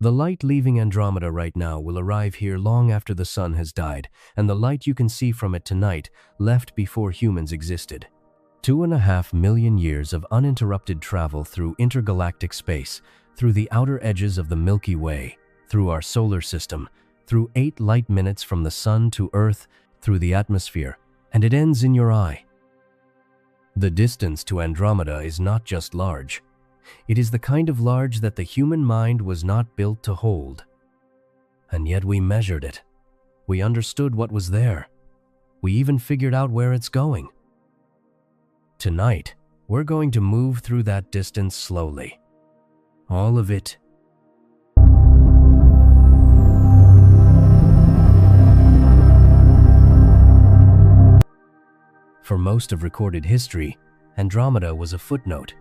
The light leaving Andromeda right now will arrive here long after the sun has died, and the light you can see from it tonight left before humans existed. 2.5 million years of uninterrupted travel through intergalactic space, through the outer edges of the Milky Way, through our solar system, through 8 light minutes from the sun to Earth, through the atmosphere, and it ends in your eye. The distance to Andromeda is not just large. It is the kind of large that the human mind was not built to hold. And yet we measured it. We understood what was there. We even figured out where it's going. Tonight, we're going to move through that distance slowly. All of it. For most of recorded history, Andromeda was a footnote.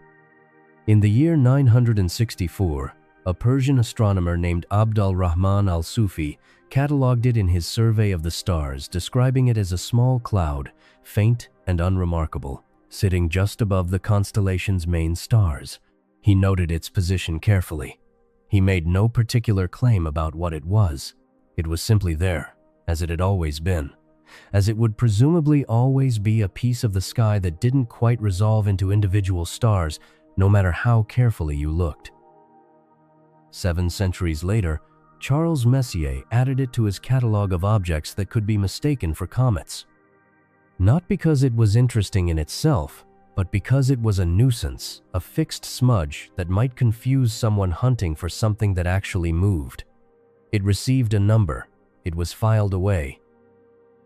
In the year 964, a Persian astronomer named Abd al-Rahman al-Sufi catalogued it in his survey of the stars, describing it as a small cloud, faint and unremarkable, sitting just above the constellation's main stars. He noted its position carefully. He made no particular claim about what it was. It was simply there, as it had always been, as it would presumably always be a piece of the sky that didn't quite resolve into individual stars, no matter how carefully you looked. 7 centuries later, Charles Messier added it to his catalogue of objects that could be mistaken for comets. Not because it was interesting in itself, but because it was a nuisance, a fixed smudge that might confuse someone hunting for something that actually moved. It received a number. It was filed away.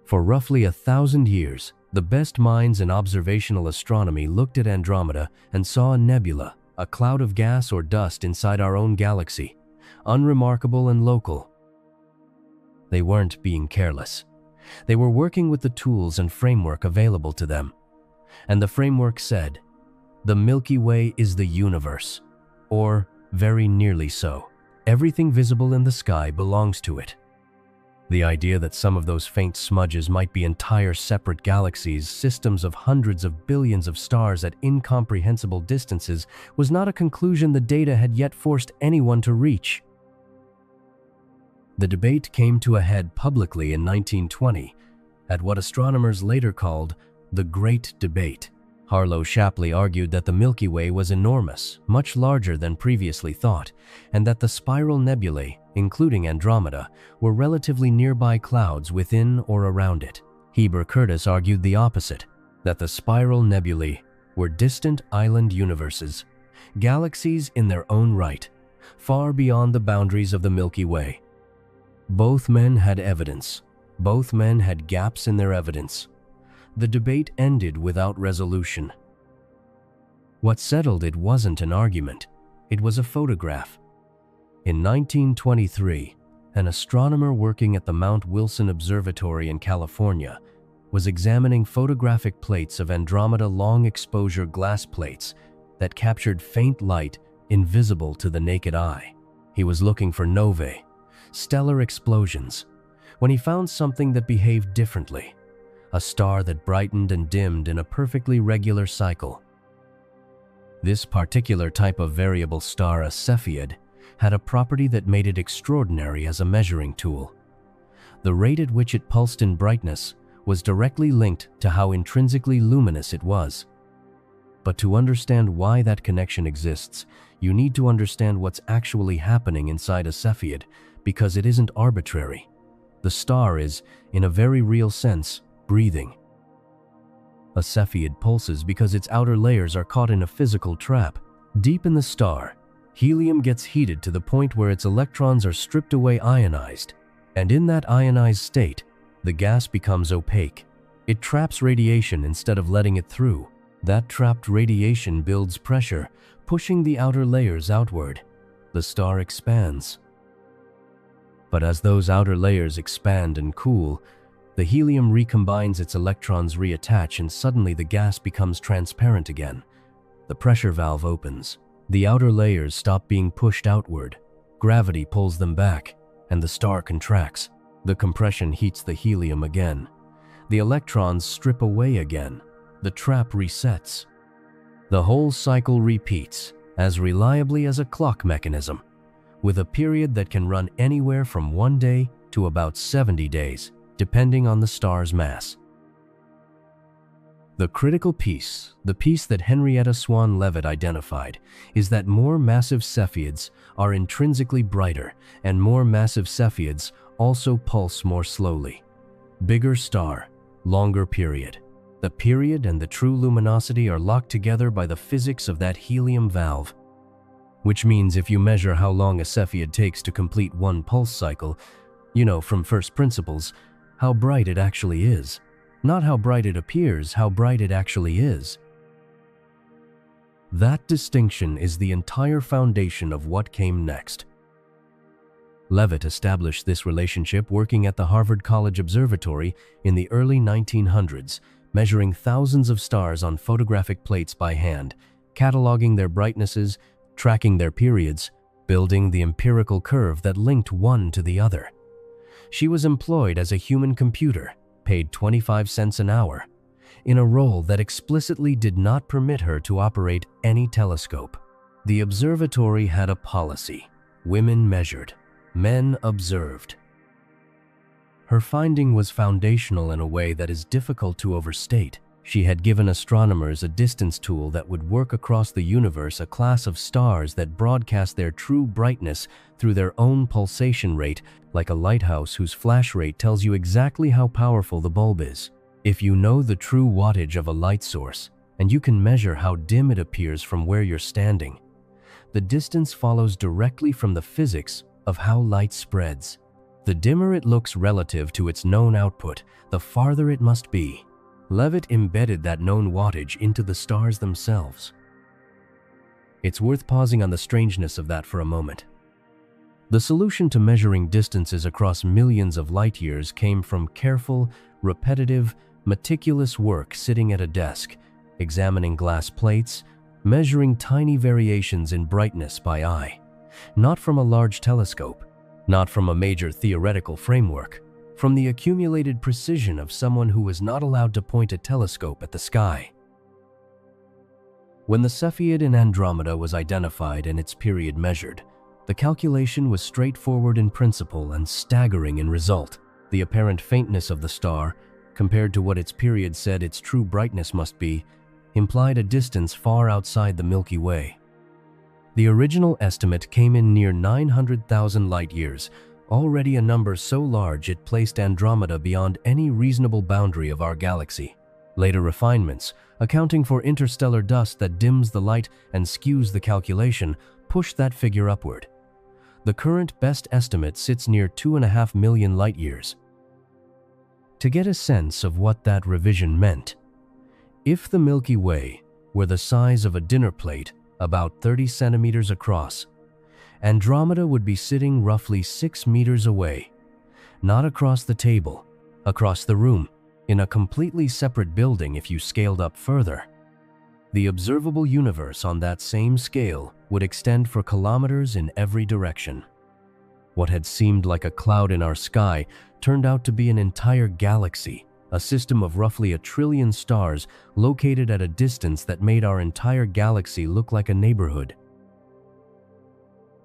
For roughly 1,000 years, the best minds in observational astronomy looked at Andromeda and saw a nebula, a cloud of gas or dust inside our own galaxy, unremarkable and local. They weren't being careless. They were working with the tools and framework available to them. And the framework said, "The Milky Way is the universe," or very nearly so. Everything visible in the sky belongs to it. The idea that some of those faint smudges might be entire separate galaxies, systems of hundreds of billions of stars at incomprehensible distances, was not a conclusion the data had yet forced anyone to reach. The debate came to a head publicly in 1920 at what astronomers later called the Great Debate. Harlow Shapley argued that the Milky Way was enormous, much larger than previously thought, and that the spiral nebulae, including Andromeda, were relatively nearby clouds within or around it. Heber Curtis argued the opposite, that the spiral nebulae were distant island universes, galaxies in their own right, far beyond the boundaries of the Milky Way. Both men had evidence. Both men had gaps in their evidence. The debate ended without resolution. What settled it wasn't an argument. It was a photograph. In 1923, an astronomer working at the Mount Wilson Observatory in California was examining photographic plates of Andromeda long-exposure glass plates that captured faint light invisible to the naked eye. He was looking for novae, stellar explosions, when he found something that behaved differently, a star that brightened and dimmed in a perfectly regular cycle. This particular type of variable star, a Cepheid, had a property that made it extraordinary as a measuring tool. The rate at which it pulsed in brightness was directly linked to how intrinsically luminous it was. But to understand why that connection exists, you need to understand what's actually happening inside a Cepheid, because it isn't arbitrary. The star is, in a very real sense, breathing. A Cepheid pulses because its outer layers are caught in a physical trap. Deep in the star, helium gets heated to the point where its electrons are stripped away ionized, and in that ionized state, the gas becomes opaque. It traps radiation instead of letting it through. That trapped radiation builds pressure, pushing the outer layers outward. The star expands. But as those outer layers expand and cool, the helium recombines, its electrons reattach, and suddenly the gas becomes transparent again. The pressure valve opens. The outer layers stop being pushed outward. Gravity pulls them back, and the star contracts. The compression heats the helium again. The electrons strip away again. The trap resets. The whole cycle repeats, as reliably as a clock mechanism. with a period that can run anywhere from 1 day to about 70 days, depending on the star's mass. The critical piece, the piece that Henrietta Swan Leavitt identified, is that more massive Cepheids are intrinsically brighter, and more massive Cepheids also pulse more slowly. Bigger star, longer period. The period and the true luminosity are locked together by the physics of that helium valve. Which means if you measure how long a Cepheid takes to complete one pulse cycle, from first principles, how bright it actually is. Not how bright it appears, how bright it actually is. That distinction is the entire foundation of what came next. Leavitt established this relationship working at the Harvard College Observatory in the early 1900s, measuring thousands of stars on photographic plates by hand, cataloging their brightnesses, tracking their periods, building the empirical curve that linked one to the other. She was employed as a human computer, paid 25 cents an hour, in a role that explicitly did not permit her to operate any telescope. The observatory had a policy: women measured, men observed. Her finding was foundational in a way that is difficult to overstate. She had given astronomers a distance tool that would work across the universe, a class of stars that broadcast their true brightness through their own pulsation rate, like a lighthouse whose flash rate tells you exactly how powerful the bulb is. If you know the true wattage of a light source, and you can measure how dim it appears from where you're standing, the distance follows directly from the physics of how light spreads. The dimmer it looks relative to its known output, the farther it must be. Leavitt embedded that known wattage into the stars themselves. It's worth pausing on the strangeness of that for a moment. The solution to measuring distances across millions of light years came from careful, repetitive, meticulous work sitting at a desk, examining glass plates, measuring tiny variations in brightness by eye, not from a large telescope, not from a major theoretical framework, from the accumulated precision of someone who was not allowed to point a telescope at the sky. When the Cepheid in Andromeda was identified and its period measured, the calculation was straightforward in principle and staggering in result. The apparent faintness of the star, compared to what its period said its true brightness must be, implied a distance far outside the Milky Way. The original estimate came in near 900,000 light-years, already a number so large it placed Andromeda beyond any reasonable boundary of our galaxy. Later refinements, accounting for interstellar dust that dims the light and skews the calculation, pushed that figure upward. The current best estimate sits near 2.5 million light-years. To get a sense of what that revision meant, if the Milky Way were the size of a dinner plate, about 30 centimeters across, Andromeda would be sitting roughly 6 meters away, not across the table, across the room, in a completely separate building if you scaled up further. The observable universe on that same scale would extend for kilometers in every direction. What had seemed like a cloud in our sky turned out to be an entire galaxy, a system of roughly 1 trillion stars located at a distance that made our entire galaxy look like a neighborhood.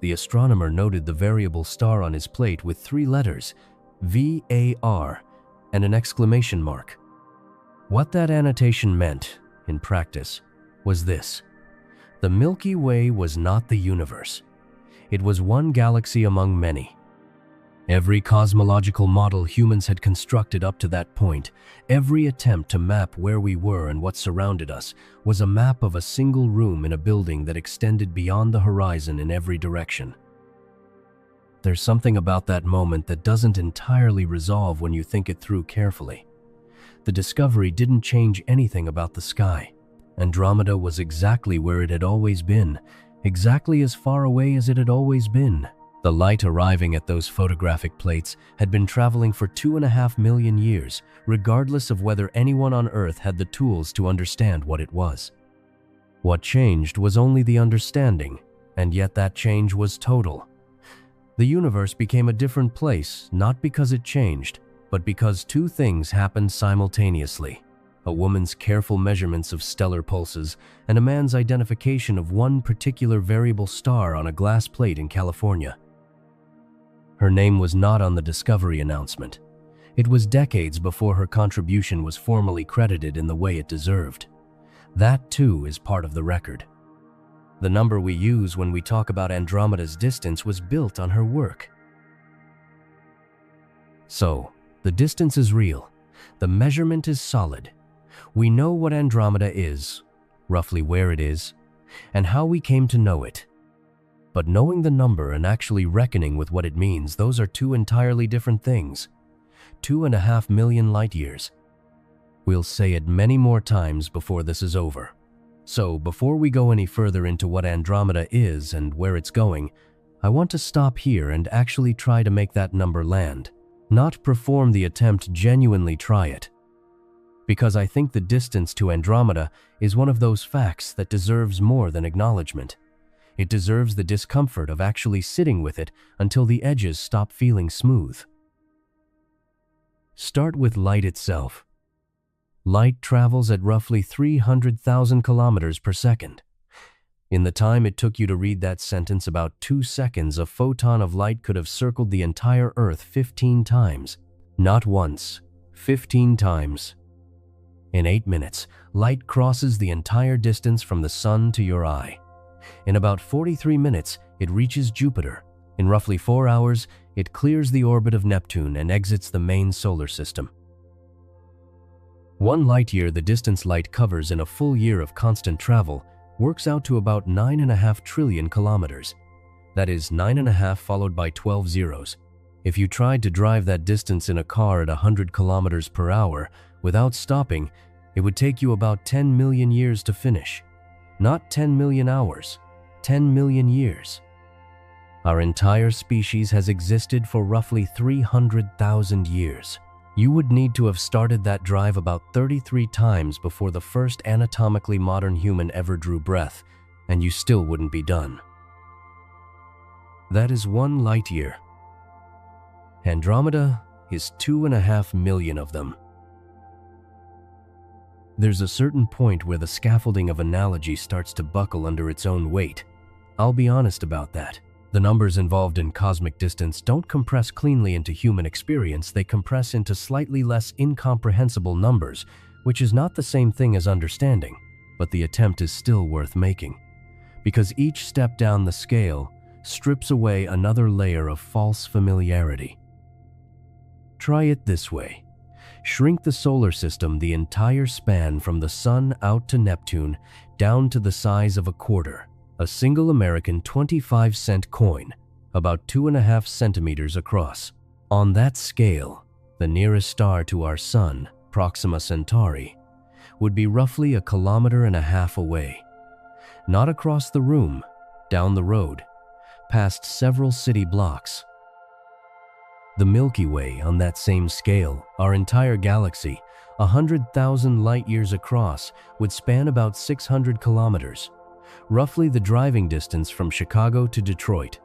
The astronomer noted the variable star on his plate with 3 letters, VAR, and an exclamation mark. What that annotation meant, in practice, was this: the Milky Way was not the universe. It was one galaxy among many. Every cosmological model humans had constructed up to that point, every attempt to map where we were and what surrounded us, was a map of a single room in a building that extended beyond the horizon in every direction. There's something about that moment that doesn't entirely resolve when you think it through carefully. The discovery didn't change anything about the sky. Andromeda was exactly where it had always been, exactly as far away as it had always been. The light arriving at those photographic plates had been traveling for 2.5 million years, regardless of whether anyone on Earth had the tools to understand what it was. What changed was only the understanding, and yet that change was total. The universe became a different place, not because it changed, but because 2 things happened simultaneously: a woman's careful measurements of stellar pulses and a man's identification of one particular variable star on a glass plate in California. Her name was not on the discovery announcement. It was decades before her contribution was formally credited in the way it deserved. That, too, is part of the record. The number we use when we talk about Andromeda's distance was built on her work. So, the distance is real. The measurement is solid. We know what Andromeda is, roughly where it is, and how we came to know it. But knowing the number and actually reckoning with what it means, those are two entirely different things. 2.5 million light-years. We'll say it many more times before this is over. So, before we go any further into what Andromeda is and where it's going, I want to stop here and actually try to make that number land. Not perform the attempt, genuinely try it. Because I think the distance to Andromeda is one of those facts that deserves more than acknowledgement. It deserves the discomfort of actually sitting with it until the edges stop feeling smooth. Start with light itself. Light travels at roughly 300,000 kilometers per second. In the time it took you to read that sentence, about 2 seconds, a photon of light could have circled the entire Earth 15 times. Not once, 15 times. In 8 minutes, light crosses the entire distance from the sun to your eye. In about 43 minutes, it reaches Jupiter. In roughly 4 hours, it clears the orbit of Neptune and exits the main solar system. 1 light-year, the distance light covers in a full year of constant travel, works out to about 9.5 trillion kilometers. That is 9.5 followed by 12 zeros. If you tried to drive that distance in a car at 100 kilometers per hour without stopping, it would take you about 10 million years to finish. Not 10 million hours, 10 million years. Our entire species has existed for roughly 300,000 years. You would need to have started that drive about 33 times before the first anatomically modern human ever drew breath, and you still wouldn't be done. That is 1 light year. Andromeda is 2.5 million of them. There's a certain point where the scaffolding of analogy starts to buckle under its own weight. I'll be honest about that. The numbers involved in cosmic distance don't compress cleanly into human experience, they compress into slightly less incomprehensible numbers, which is not the same thing as understanding, but the attempt is still worth making. Because each step down the scale strips away another layer of false familiarity. Try it this way. Shrink the solar system the entire span from the sun out to Neptune down to the size of a quarter. A single American 25-cent coin, about 2.5 centimeters across. On that scale, the nearest star to our sun, Proxima Centauri, would be roughly 1.5 kilometers away. Not across the room, down the road, past several city blocks. The Milky Way, on that same scale, our entire galaxy, 100,000 light-years across, would span about 600 kilometers. Roughly the driving distance from Chicago to Detroit.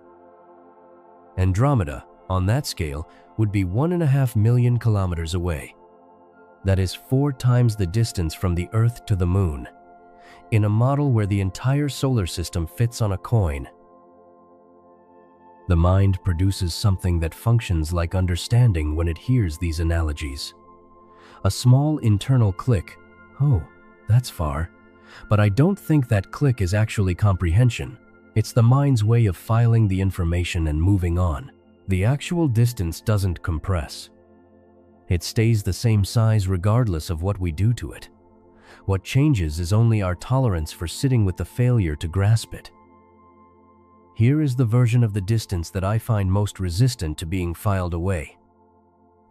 Andromeda, on that scale, would be 1.5 million kilometers away. That is 4 times the distance from the Earth to the Moon, in a model where the entire solar system fits on a coin. The mind produces something that functions like understanding when it hears these analogies. A small internal click, oh, that's far. But I don't think that click is actually comprehension. It's the mind's way of filing the information and moving on. The actual distance doesn't compress. It stays the same size regardless of what we do to it. What changes is only our tolerance for sitting with the failure to grasp it. Here is the version of the distance that I find most resistant to being filed away.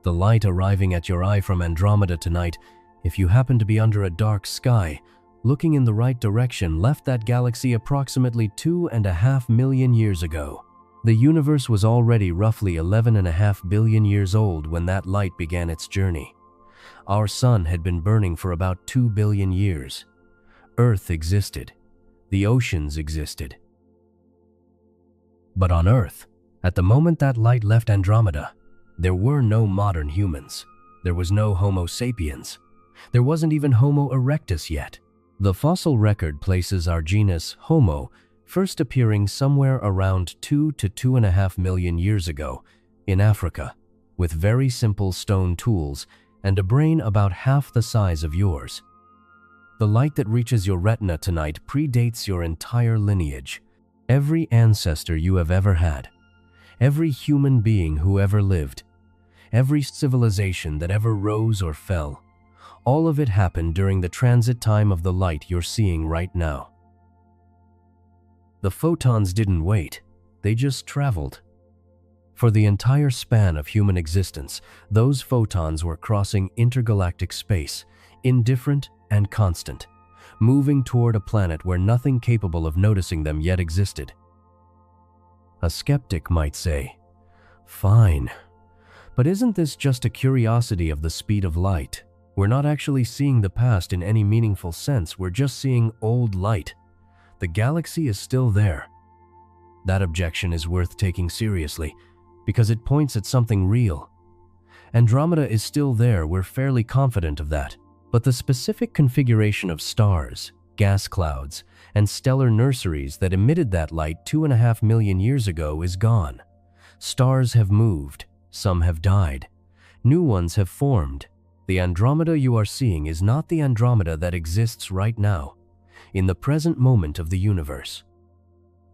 The light arriving at your eye from Andromeda tonight, if you happen to be under a dark sky, looking in the right direction, left that galaxy approximately 2.5 million years ago. The universe was already roughly 11.5 billion years old when that light began its journey. Our sun had been burning for about 2 billion years. Earth existed. The oceans existed. But on Earth, at the moment that light left Andromeda, there were no modern humans. There was no Homo sapiens. There wasn't even Homo erectus yet. The fossil record places our genus Homo first appearing somewhere around 2 to 2.5 million years ago, in Africa, with very simple stone tools and a brain about half the size of yours. The light that reaches your retina tonight predates your entire lineage, every ancestor you have ever had, every human being who ever lived, every civilization that ever rose or fell. All of it happened during the transit time of the light you're seeing right now. The photons didn't wait, they just traveled. For the entire span of human existence, those photons were crossing intergalactic space, indifferent and constant, moving toward a planet where nothing capable of noticing them yet existed. A skeptic might say, "Fine, but isn't this just a curiosity of the speed of light? We're not actually seeing the past in any meaningful sense, we're just seeing old light. The galaxy is still there." That objection is worth taking seriously, because it points at something real. Andromeda is still there, we're fairly confident of that. But the specific configuration of stars, gas clouds, and stellar nurseries that emitted that light 2.5 million years ago is gone. Stars have moved, some have died, new ones have formed. The Andromeda you are seeing is not the Andromeda that exists right now, in the present moment of the universe.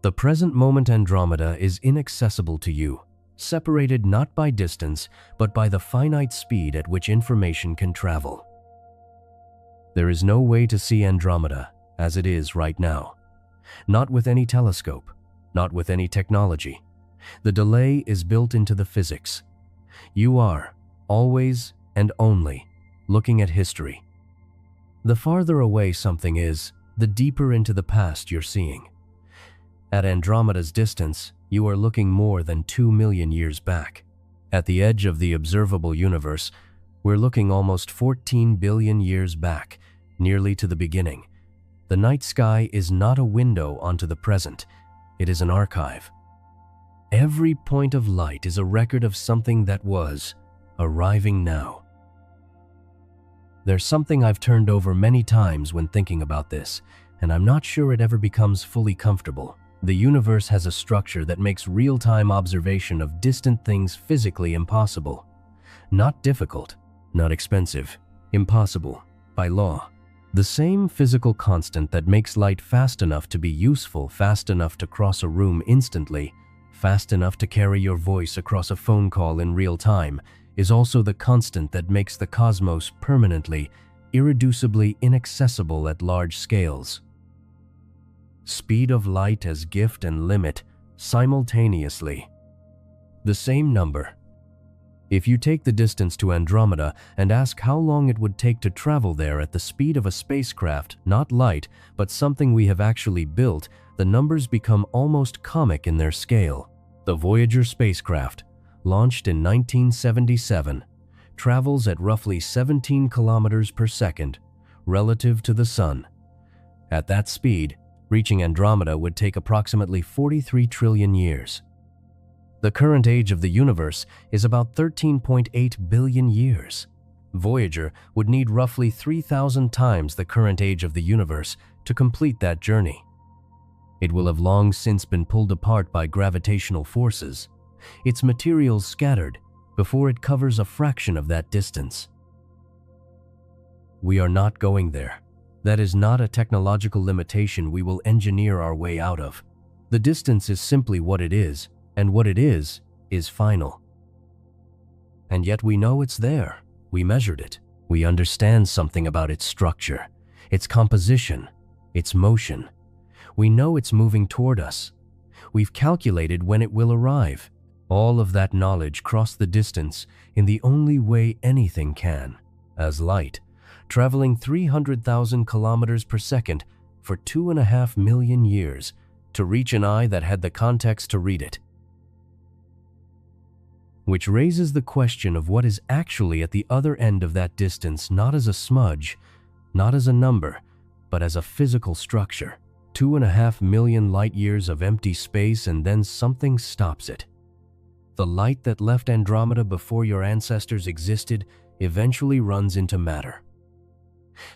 The present moment Andromeda is inaccessible to you, separated not by distance, but by the finite speed at which information can travel. There is no way to see Andromeda as it is right now. Not with any telescope, not with any technology. The delay is built into the physics. You are, always and only, looking at history. The farther away something is, the deeper into the past you're seeing. At Andromeda's distance, you are looking more than 2 million years back. At the edge of the observable universe, we're looking almost 14 billion years back, nearly to the beginning. The night sky is not a window onto the present, it is an archive. Every point of light is a record of something that was, arriving now. There's something I've turned over many times when thinking about this, and I'm not sure it ever becomes fully comfortable. The universe has a structure that makes real-time observation of distant things physically impossible. Not difficult, not expensive, impossible, by law. The same physical constant that makes light fast enough to be useful, fast enough to cross a room instantly, fast enough to carry your voice across a phone call in real time, is also the constant that makes the cosmos permanently, irreducibly inaccessible at large scales. Speed of light as gift and limit, simultaneously. The same number. If you take the distance to Andromeda and ask how long it would take to travel there at the speed of a spacecraft, not light, but something we have actually built, the numbers become almost comic in their scale. The Voyager spacecraft, launched in 1977, travels at roughly 17 kilometers per second, relative to the Sun. At that speed, reaching Andromeda would take approximately 43 trillion years. The current age of the universe is about 13.8 billion years. Voyager would need roughly 3,000 times the current age of the universe to complete that journey. It will have long since been pulled apart by gravitational forces, its materials scattered before it covers a fraction of that distance. We are not going there. That is not a technological limitation we will engineer our way out of. The distance is simply what it is, and what it is final. And yet we know it's there. We measured it. We understand something about its structure, its composition, its motion. We know it's moving toward us. We've calculated when it will arrive. All of that knowledge crossed the distance in the only way anything can, as light, traveling 300,000 kilometers per second for 2.5 million years to reach an eye that had the context to read it. Which raises the question of what is actually at the other end of that distance, not as a smudge, not as a number, but as a physical structure. 2.5 million light years of empty space, and then something stops it. The light that left Andromeda before your ancestors existed eventually runs into matter.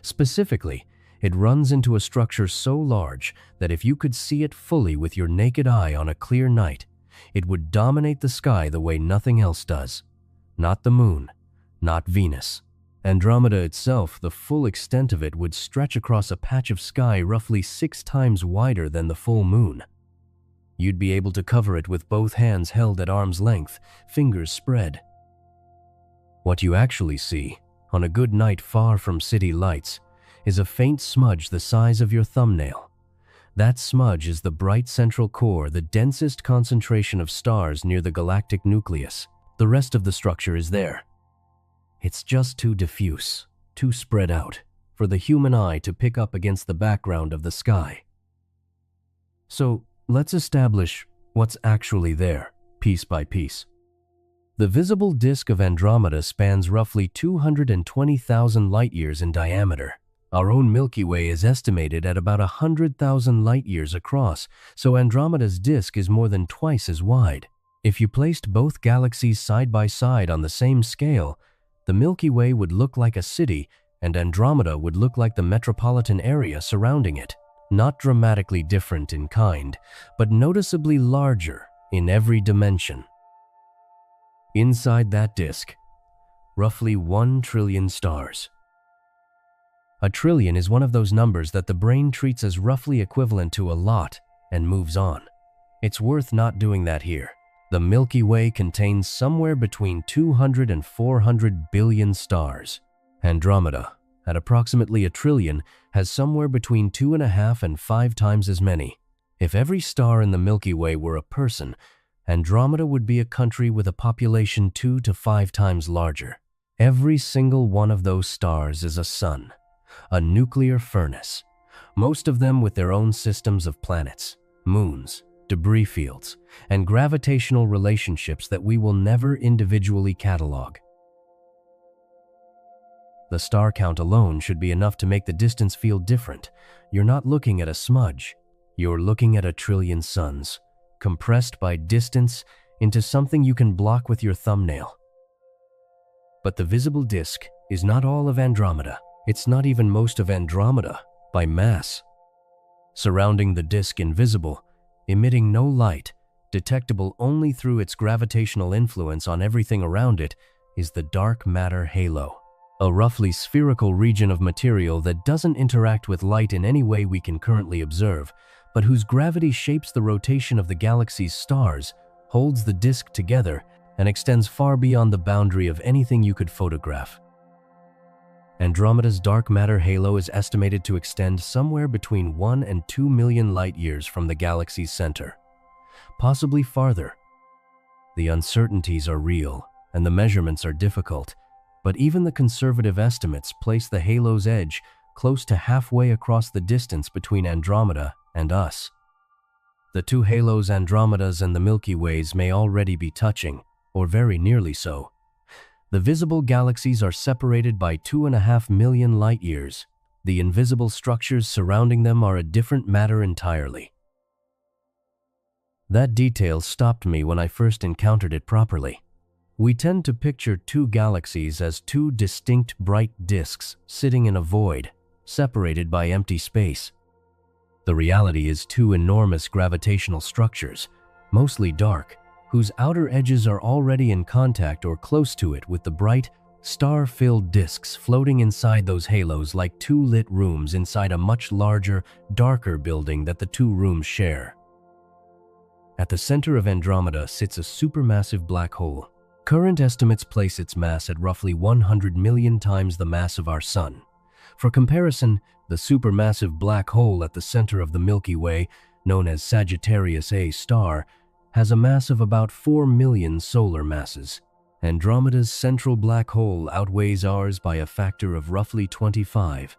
Specifically, it runs into a structure so large that if you could see it fully with your naked eye on a clear night, It would dominate the sky the way nothing else does. Not the moon, not Venus. Andromeda itself, the full extent of it, would stretch across a patch of sky roughly 6 times wider than the full moon. You'd be able to cover it with both hands held at arm's length, fingers spread. What you actually see, on a good night far from city lights, is a faint smudge the size of your thumbnail. That smudge is the bright central core, the densest concentration of stars near the galactic nucleus. The rest of the structure is there. It's just too diffuse, too spread out, for the human eye to pick up against the background of the sky. So, let's establish what's actually there, piece by piece. The visible disk of Andromeda spans roughly 220,000 light-years in diameter. Our own Milky Way is estimated at about 100,000 light-years across, so Andromeda's disk is more than twice as wide. If you placed both galaxies side by side on the same scale, the Milky Way would look like a city, and Andromeda would look like the metropolitan area surrounding it. Not dramatically different in kind, but noticeably larger in every dimension. Inside that disk, roughly 1 trillion stars. A trillion is one of those numbers that the brain treats as roughly equivalent to a lot and moves on. It's worth not doing that here. The Milky Way contains somewhere between 200 and 400 billion stars. Andromeda, at approximately a trillion, has somewhere between 2.5 and 5 times as many. If every star in the Milky Way were a person, Andromeda would be a country with a population 2 to 5 times larger. Every single one of those stars is a sun, a nuclear furnace, most of them with their own systems of planets, moons, debris fields, and gravitational relationships that we will never individually catalog. The star count alone should be enough to make the distance feel different. You're not looking at a smudge. You're looking at a trillion suns, compressed by distance into something you can block with your thumbnail. But the visible disk is not all of Andromeda. It's not even most of Andromeda by mass. Surrounding the disk, invisible, emitting no light, detectable only through its gravitational influence on everything around it, is the dark matter halo, a roughly spherical region of material that doesn't interact with light in any way we can currently observe, but whose gravity shapes the rotation of the galaxy's stars, holds the disk together, and extends far beyond the boundary of anything you could photograph. Andromeda's dark matter halo is estimated to extend somewhere between 1 and 2 million light-years from the galaxy's center, possibly farther. The uncertainties are real, and the measurements are difficult, but even the conservative estimates place the halo's edge close to halfway across the distance between Andromeda and us. The two halos, Andromeda's and the Milky Way's, may already be touching, or very nearly so. The visible galaxies are separated by 2.5 million light-years. The invisible structures surrounding them are a different matter entirely. That detail stopped me when I first encountered it properly. We tend to picture two galaxies as two distinct bright disks sitting in a void, separated by empty space. The reality is two enormous gravitational structures, mostly dark, whose outer edges are already in contact or close to it with the bright, star-filled disks floating inside those halos like two lit rooms inside a much larger, darker building that the two rooms share. At the center of Andromeda sits a supermassive black hole. Current estimates place its mass at roughly 100 million times the mass of our Sun. For comparison, the supermassive black hole at the center of the Milky Way, known as Sagittarius A star, has a mass of about 4 million solar masses. Andromeda's central black hole outweighs ours by a factor of roughly 25.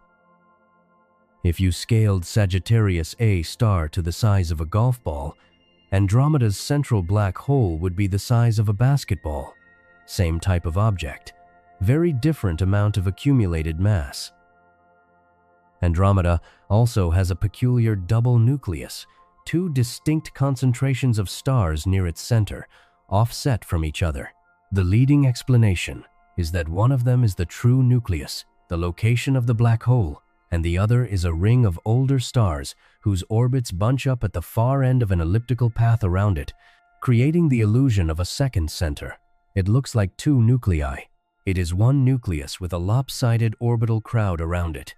If you scaled Sagittarius A star to the size of a golf ball, Andromeda's central black hole would be the size of a basketball. Same type of object, very different amount of accumulated mass. Andromeda also has a peculiar double nucleus, two distinct concentrations of stars near its center, offset from each other. The leading explanation is that one of them is the true nucleus, the location of the black hole, and the other is a ring of older stars whose orbits bunch up at the far end of an elliptical path around it, creating the illusion of a second center. It looks like two nuclei. It is one nucleus with a lopsided orbital crowd around it.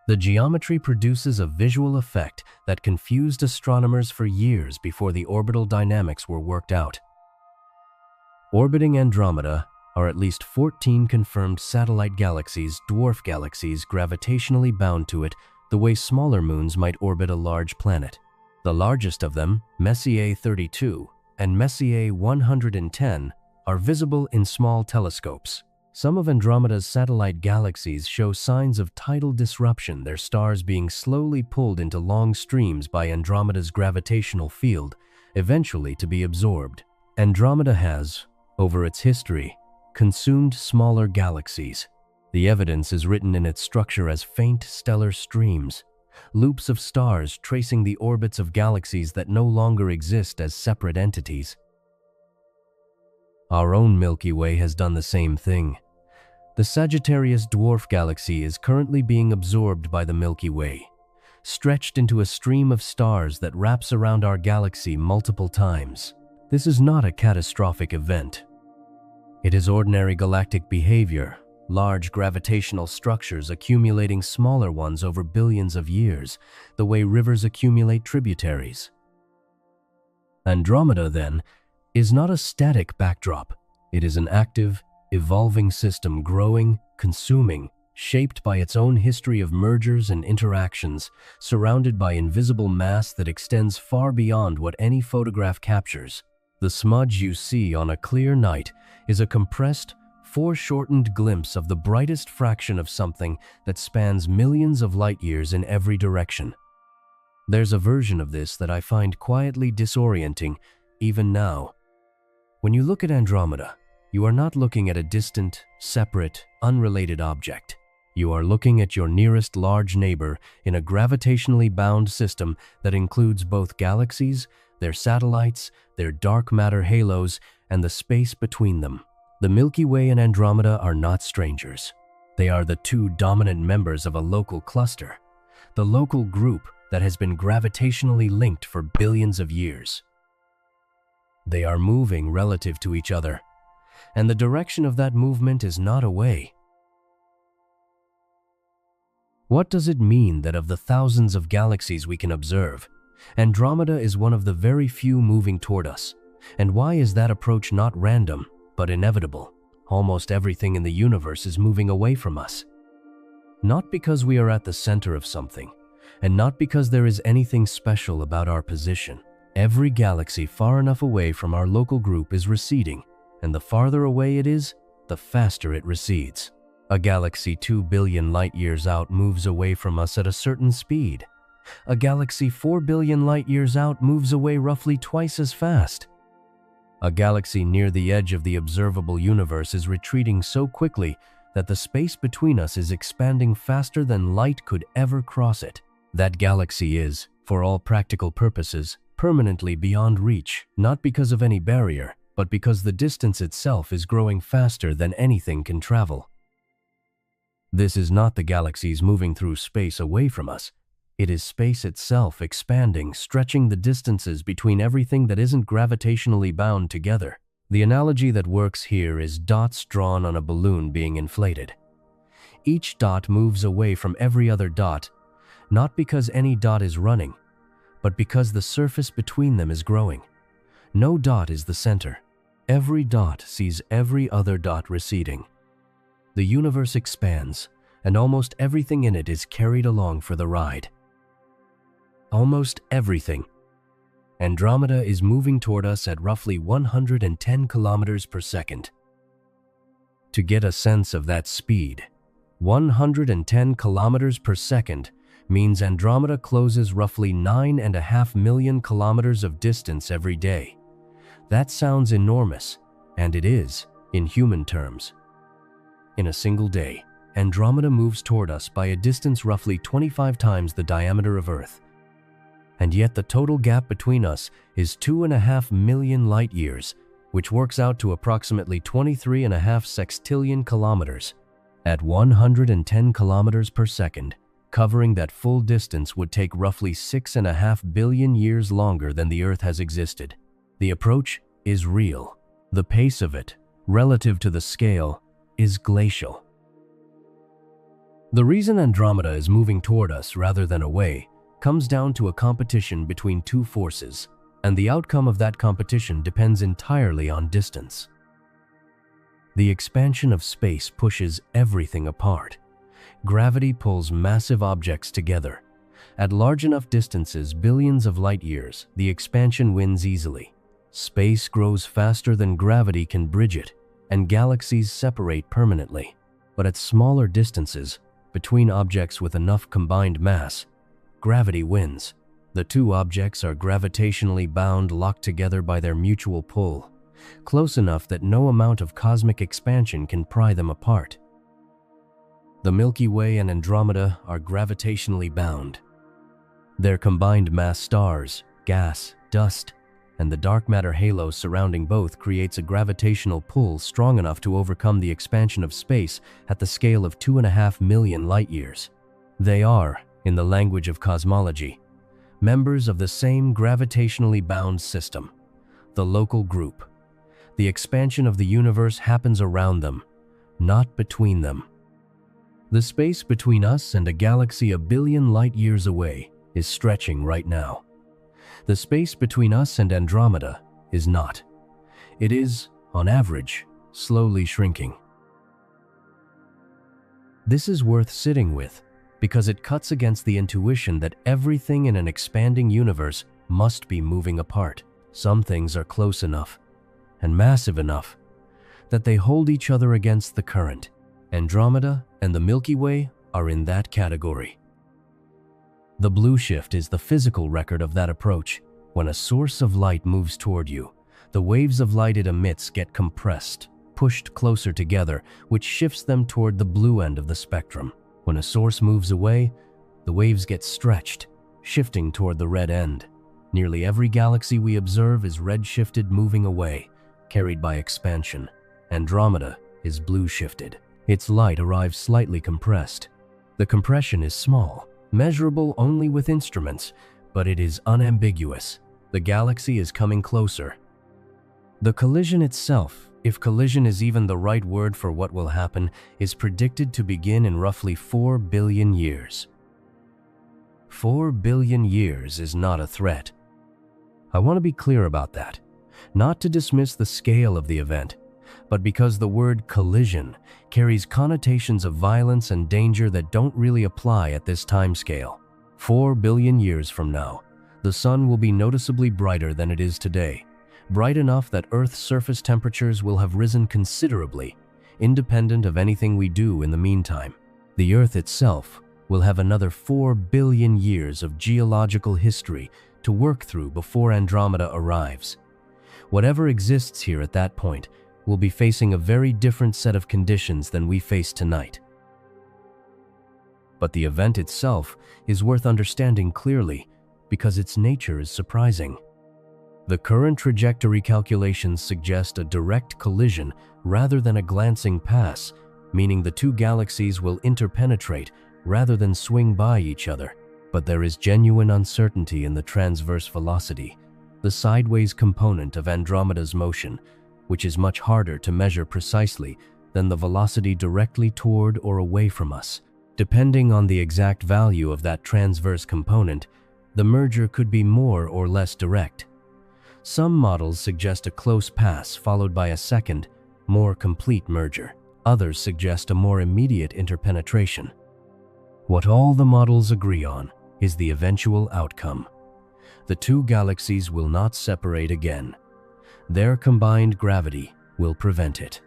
The geometry produces a visual effect that confused astronomers for years before the orbital dynamics were worked out. Orbiting Andromeda are at least 14 confirmed satellite galaxies, dwarf galaxies, gravitationally bound to it the way smaller moons might orbit a large planet. The largest of them, Messier 32 and Messier 110, are visible in small telescopes. Some of Andromeda's satellite galaxies show signs of tidal disruption, their stars being slowly pulled into long streams by Andromeda's gravitational field, eventually to be absorbed. Andromeda has, over its history, consumed smaller galaxies. The evidence is written in its structure as faint stellar streams, loops of stars tracing the orbits of galaxies that no longer exist as separate entities. Our own Milky Way has done the same thing. The Sagittarius dwarf galaxy is currently being absorbed by the Milky Way, stretched into a stream of stars that wraps around our galaxy multiple times. This is not a catastrophic event. It is ordinary galactic behavior, large gravitational structures accumulating smaller ones over billions of years, the way rivers accumulate tributaries. Andromeda, then, is not a static backdrop. It is an active, evolving system growing, consuming, shaped by its own history of mergers and interactions, surrounded by invisible mass that extends far beyond what any photograph captures. The smudge you see on a clear night is a compressed, foreshortened glimpse of the brightest fraction of something that spans millions of light years in every direction. There's a version of this that I find quietly disorienting, even now. When you look at Andromeda, you are not looking at a distant, separate, unrelated object. You are looking at your nearest large neighbor in a gravitationally bound system that includes both galaxies, their satellites, their dark matter halos, and the space between them. The Milky Way and Andromeda are not strangers. They are the two dominant members of a local cluster, the local group that has been gravitationally linked for billions of years. They are moving relative to each other, and the direction of that movement is not away. What does it mean that of the thousands of galaxies we can observe, Andromeda is one of the very few moving toward us? And why is that approach not random, but inevitable? Almost everything in the universe is moving away from us. Not because we are at the center of something, and not because there is anything special about our position. Every galaxy far enough away from our local group is receding, and the farther away it is, the faster it recedes. A galaxy 2 billion light-years out moves away from us at a certain speed. A galaxy 4 billion light-years out moves away roughly twice as fast. A galaxy near the edge of the observable universe is retreating so quickly that the space between us is expanding faster than light could ever cross it. That galaxy is, for all practical purposes, permanently beyond reach, not because of any barrier, but because the distance itself is growing faster than anything can travel. This is not the galaxies moving through space away from us. It is space itself expanding, stretching the distances between everything that isn't gravitationally bound together. The analogy that works here is dots drawn on a balloon being inflated. Each dot moves away from every other dot, not because any dot is running, but because the surface between them is growing. No dot is the center. Every dot sees every other dot receding. The universe expands, and almost everything in it is carried along for the ride. Almost everything. Andromeda is moving toward us at roughly 110 kilometers per second. To get a sense of that speed, 110 kilometers per second means Andromeda closes roughly 9.5 million kilometers of distance every day. That sounds enormous, and it is, in human terms. In a single day, Andromeda moves toward us by a distance roughly 25 times the diameter of Earth. And yet the total gap between us is 2.5 million light-years, which works out to approximately 23.5 sextillion kilometers. At 110 kilometers per second, covering that full distance would take roughly 6.5 billion years longer than the Earth has existed. The approach is real. The pace of it, relative to the scale, is glacial. The reason Andromeda is moving toward us rather than away comes down to a competition between two forces, and the outcome of that competition depends entirely on distance. The expansion of space pushes everything apart. Gravity pulls massive objects together. At large enough distances, billions of light years, the expansion wins easily. Space grows faster than gravity can bridge it, and galaxies separate permanently. But at smaller distances, between objects with enough combined mass, gravity wins. The two objects are gravitationally bound, locked together by their mutual pull, close enough that no amount of cosmic expansion can pry them apart. The Milky Way and Andromeda are gravitationally bound. Their combined mass stars, gas, dust, and the dark matter halo surrounding both creates a gravitational pull strong enough to overcome the expansion of space at the scale of 2.5 million light-years. They are, in the language of cosmology, members of the same gravitationally bound system, the local group. The expansion of the universe happens around them, not between them. The space between us and a galaxy a billion light-years away is stretching right now. The space between us and Andromeda is not. It is, on average, slowly shrinking. This is worth sitting with because it cuts against the intuition that everything in an expanding universe must be moving apart. Some things are close enough and massive enough that they hold each other against the current. Andromeda and the Milky Way are in that category. The blue shift is the physical record of that approach. When a source of light moves toward you, the waves of light it emits get compressed, pushed closer together, which shifts them toward the blue end of the spectrum. When a source moves away, the waves get stretched, shifting toward the red end. Nearly every galaxy we observe is red-shifted, moving away, carried by expansion. Andromeda is blue-shifted. Its light arrives slightly compressed. The compression is small, measurable only with instruments, but it is unambiguous. The galaxy is coming closer. The collision itself, if collision is even the right word for what will happen, is predicted to begin in roughly 4 billion years. 4 billion years is not a threat. I want to be clear about that, not to dismiss the scale of the event, but because the word collision carries connotations of violence and danger that don't really apply at this time scale. 4 billion years from now, the sun will be noticeably brighter than it is today, bright enough that Earth's surface temperatures will have risen considerably, independent of anything we do in the meantime. The Earth itself will have another 4 billion years of geological history to work through before Andromeda arrives. Whatever exists here at that point will be facing a very different set of conditions than we face tonight. But the event itself is worth understanding clearly because its nature is surprising. The current trajectory calculations suggest a direct collision rather than a glancing pass, meaning the two galaxies will interpenetrate rather than swing by each other. But there is genuine uncertainty in the transverse velocity, the sideways component of Andromeda's motion, which is much harder to measure precisely than the velocity directly toward or away from us. Depending on the exact value of that transverse component, the merger could be more or less direct. Some models suggest a close pass followed by a second, more complete merger. Others suggest a more immediate interpenetration. What all the models agree on is the eventual outcome. The two galaxies will not separate again. Their combined gravity will prevent it.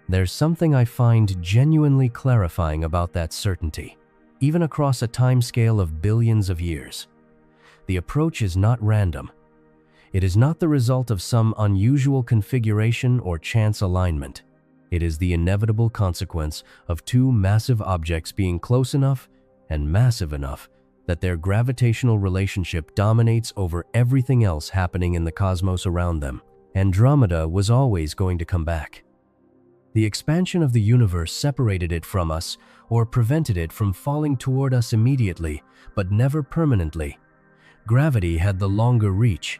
There's something I find genuinely clarifying about that certainty, even across a timescale of billions of years. The approach is not random. It is not the result of some unusual configuration or chance alignment. It is the inevitable consequence of two massive objects being close enough and massive enough that their gravitational relationship dominates over everything else happening in the cosmos around them. Andromeda was always going to come back. The expansion of the universe separated it from us or prevented it from falling toward us immediately, but never permanently. Gravity had the longer reach.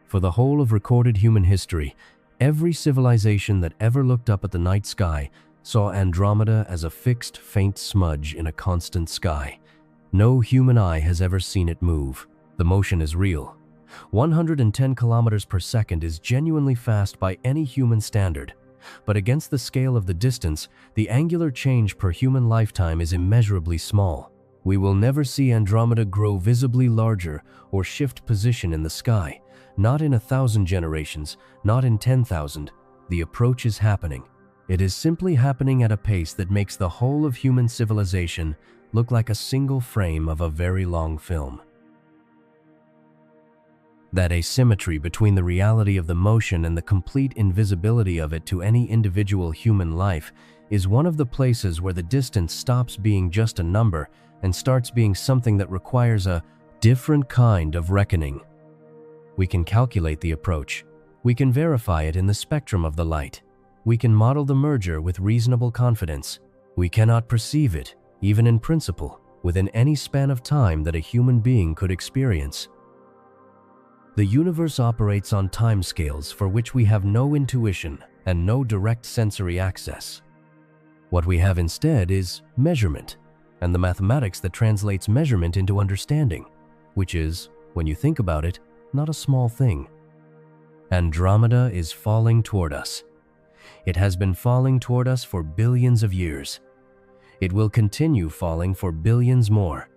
For the whole of recorded human history, every civilization that ever looked up at the night sky saw Andromeda as a fixed, faint smudge in a constant sky. No human eye has ever seen it move. The motion is real. 110 kilometers per second is genuinely fast by any human standard. But against the scale of the distance, the angular change per human lifetime is immeasurably small. We will never see Andromeda grow visibly larger or shift position in the sky. Not in 1,000 generations, not in 10,000. The approach is happening. It is simply happening at a pace that makes the whole of human civilization look like a single frame of a very long film. That asymmetry between the reality of the motion and the complete invisibility of it to any individual human life is one of the places where the distance stops being just a number and starts being something that requires a different kind of reckoning. We can calculate the approach. We can verify it in the spectrum of the light. We can model the merger with reasonable confidence. We cannot perceive it, even in principle, within any span of time that a human being could experience. The universe operates on timescales for which we have no intuition and no direct sensory access. What we have instead is measurement, and the mathematics that translates measurement into understanding, which is, when you think about it, not a small thing. Andromeda is falling toward us. It has been falling toward us for billions of years. It will continue falling for billions more.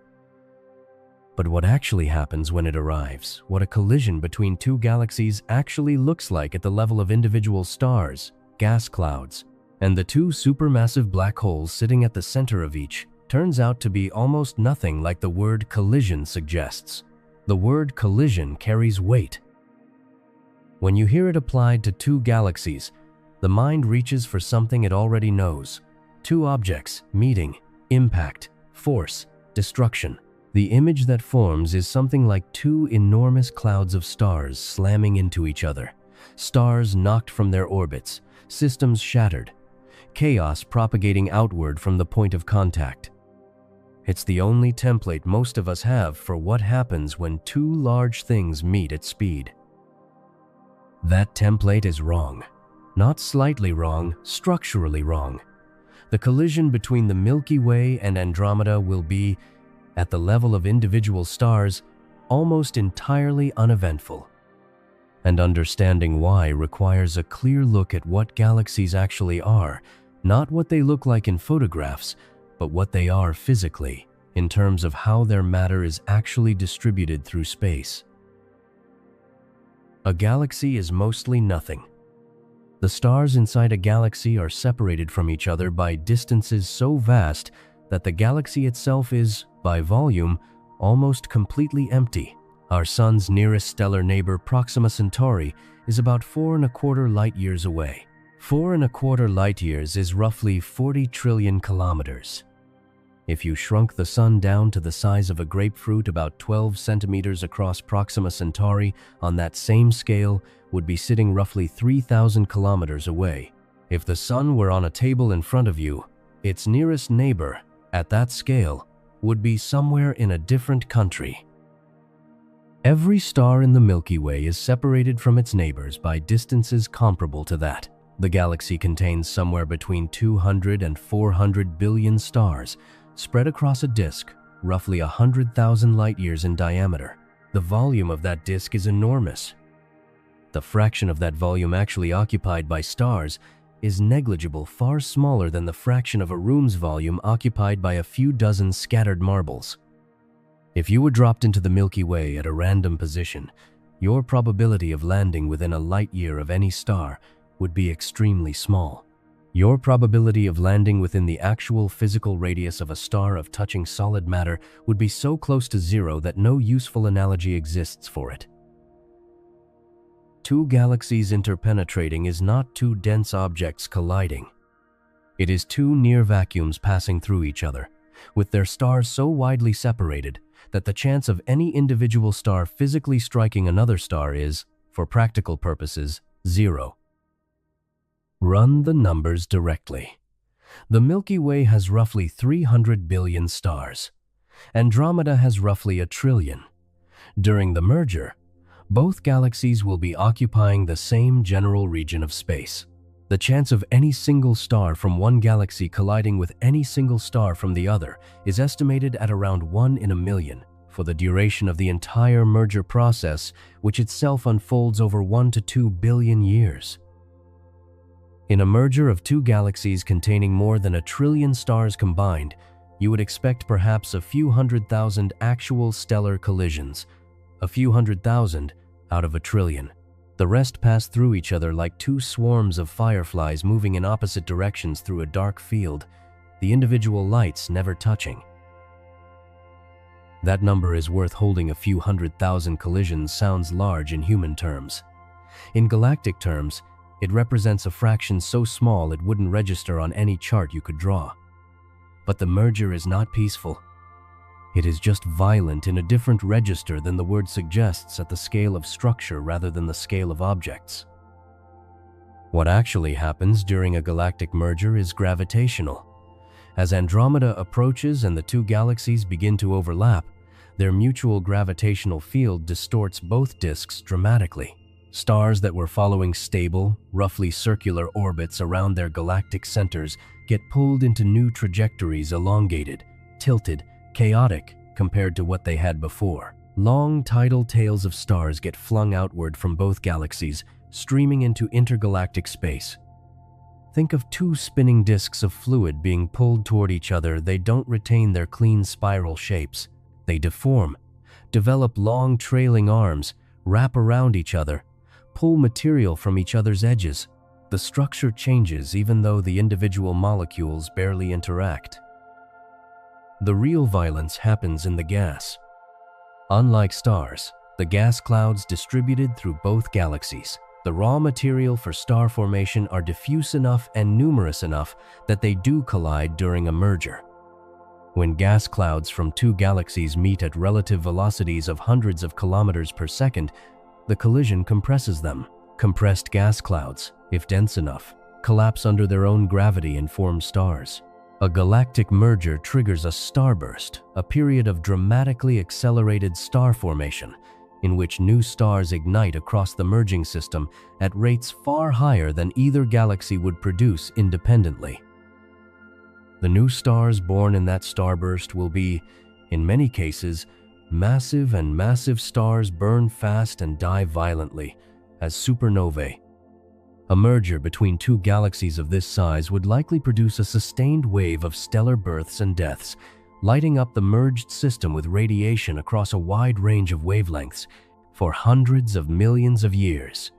But what actually happens when it arrives, what a collision between two galaxies actually looks like at the level of individual stars, gas clouds, and the two supermassive black holes sitting at the center of each, turns out to be almost nothing like the word collision suggests. The word collision carries weight. When you hear it applied to two galaxies, the mind reaches for something it already knows. Two objects, meeting, impact, force, destruction. The image that forms is something like two enormous clouds of stars slamming into each other. Stars knocked from their orbits, systems shattered, chaos propagating outward from the point of contact. It's the only template most of us have for what happens when two large things meet at speed. That template is wrong. Not slightly wrong, structurally wrong. The collision between the Milky Way and Andromeda will be, at the level of individual stars, almost entirely uneventful. And understanding why requires a clear look at what galaxies actually are, not what they look like in photographs, but what they are physically, in terms of how their matter is actually distributed through space. A galaxy is mostly nothing. The stars inside a galaxy are separated from each other by distances so vast that the galaxy itself is, by volume, almost completely empty. Our Sun's nearest stellar neighbor, Proxima Centauri, is about 4¼ light-years away. 4¼ light-years is roughly 40 trillion kilometers. If you shrunk the Sun down to the size of a grapefruit about 12 centimeters across, Proxima Centauri, on that same scale, would be sitting roughly 3,000 kilometers away. If the Sun were on a table in front of you, its nearest neighbor, at that scale, would be somewhere in a different country. Every star in the Milky Way is separated from its neighbors by distances comparable to that. The galaxy contains somewhere between 200 and 400 billion stars, spread across a disk, roughly 100,000 light-years in diameter. The volume of that disk is enormous. The fraction of that volume actually occupied by stars is negligible, far smaller than the fraction of a room's volume occupied by a few dozen scattered marbles. If you were dropped into the Milky Way at a random position, your probability of landing within a light-year of any star would be extremely small. Your probability of landing within the actual physical radius of a star of touching solid matter would be so close to zero that no useful analogy exists for it. Two galaxies interpenetrating is not two dense objects colliding. It is two near vacuums passing through each other, with their stars so widely separated that the chance of any individual star physically striking another star is, for practical purposes, zero. Run the numbers directly. The Milky Way has roughly 300 billion stars. Andromeda has roughly 1 trillion. During the merger, Both galaxies will be occupying the same general region of space. The chance of any single star from one galaxy colliding with any single star from the other is estimated at around 1 in a million for the duration of the entire merger process, which itself unfolds over 1 to 2 billion years. In a merger of two galaxies containing more than 1 trillion stars combined, you would expect perhaps a few 100,000 actual stellar collisions, a few 100,000 out of 1 trillion. The rest pass through each other like two swarms of fireflies moving in opposite directions through a dark field, the individual lights never touching. That number is worth holding. A few 100,000 collisions sounds large in human terms. In galactic terms, it represents a fraction so small it wouldn't register on any chart you could draw. But the merger is not peaceful. It is just violent in a different register than the word suggests, at the scale of structure rather than the scale of objects. What actually happens during a galactic merger is gravitational. As Andromeda approaches and the two galaxies begin to overlap, their mutual gravitational field distorts both disks dramatically. Stars that were following stable, roughly circular orbits around their galactic centers get pulled into new trajectories, elongated, tilted, chaotic compared to what they had before. Long tidal tails of stars get flung outward from both galaxies, streaming into intergalactic space. Think of two spinning disks of fluid being pulled toward each other. They don't retain their clean spiral shapes. They deform, develop long trailing arms, wrap around each other, pull material from each other's edges. The structure changes even though the individual molecules barely interact. The real violence happens in the gas. Unlike stars, the gas clouds distributed through both galaxies, the raw material for star formation, are diffuse enough and numerous enough that they do collide during a merger. When gas clouds from two galaxies meet at relative velocities of hundreds of kilometers per second, the collision compresses them. Compressed gas clouds, if dense enough, collapse under their own gravity and form stars. A galactic merger triggers a starburst, a period of dramatically accelerated star formation, in which new stars ignite across the merging system at rates far higher than either galaxy would produce independently. The new stars born in that starburst will be, in many cases, massive, and massive stars burn fast and die violently as supernovae. A merger between two galaxies of this size would likely produce a sustained wave of stellar births and deaths, lighting up the merged system with radiation across a wide range of wavelengths for hundreds of millions of years.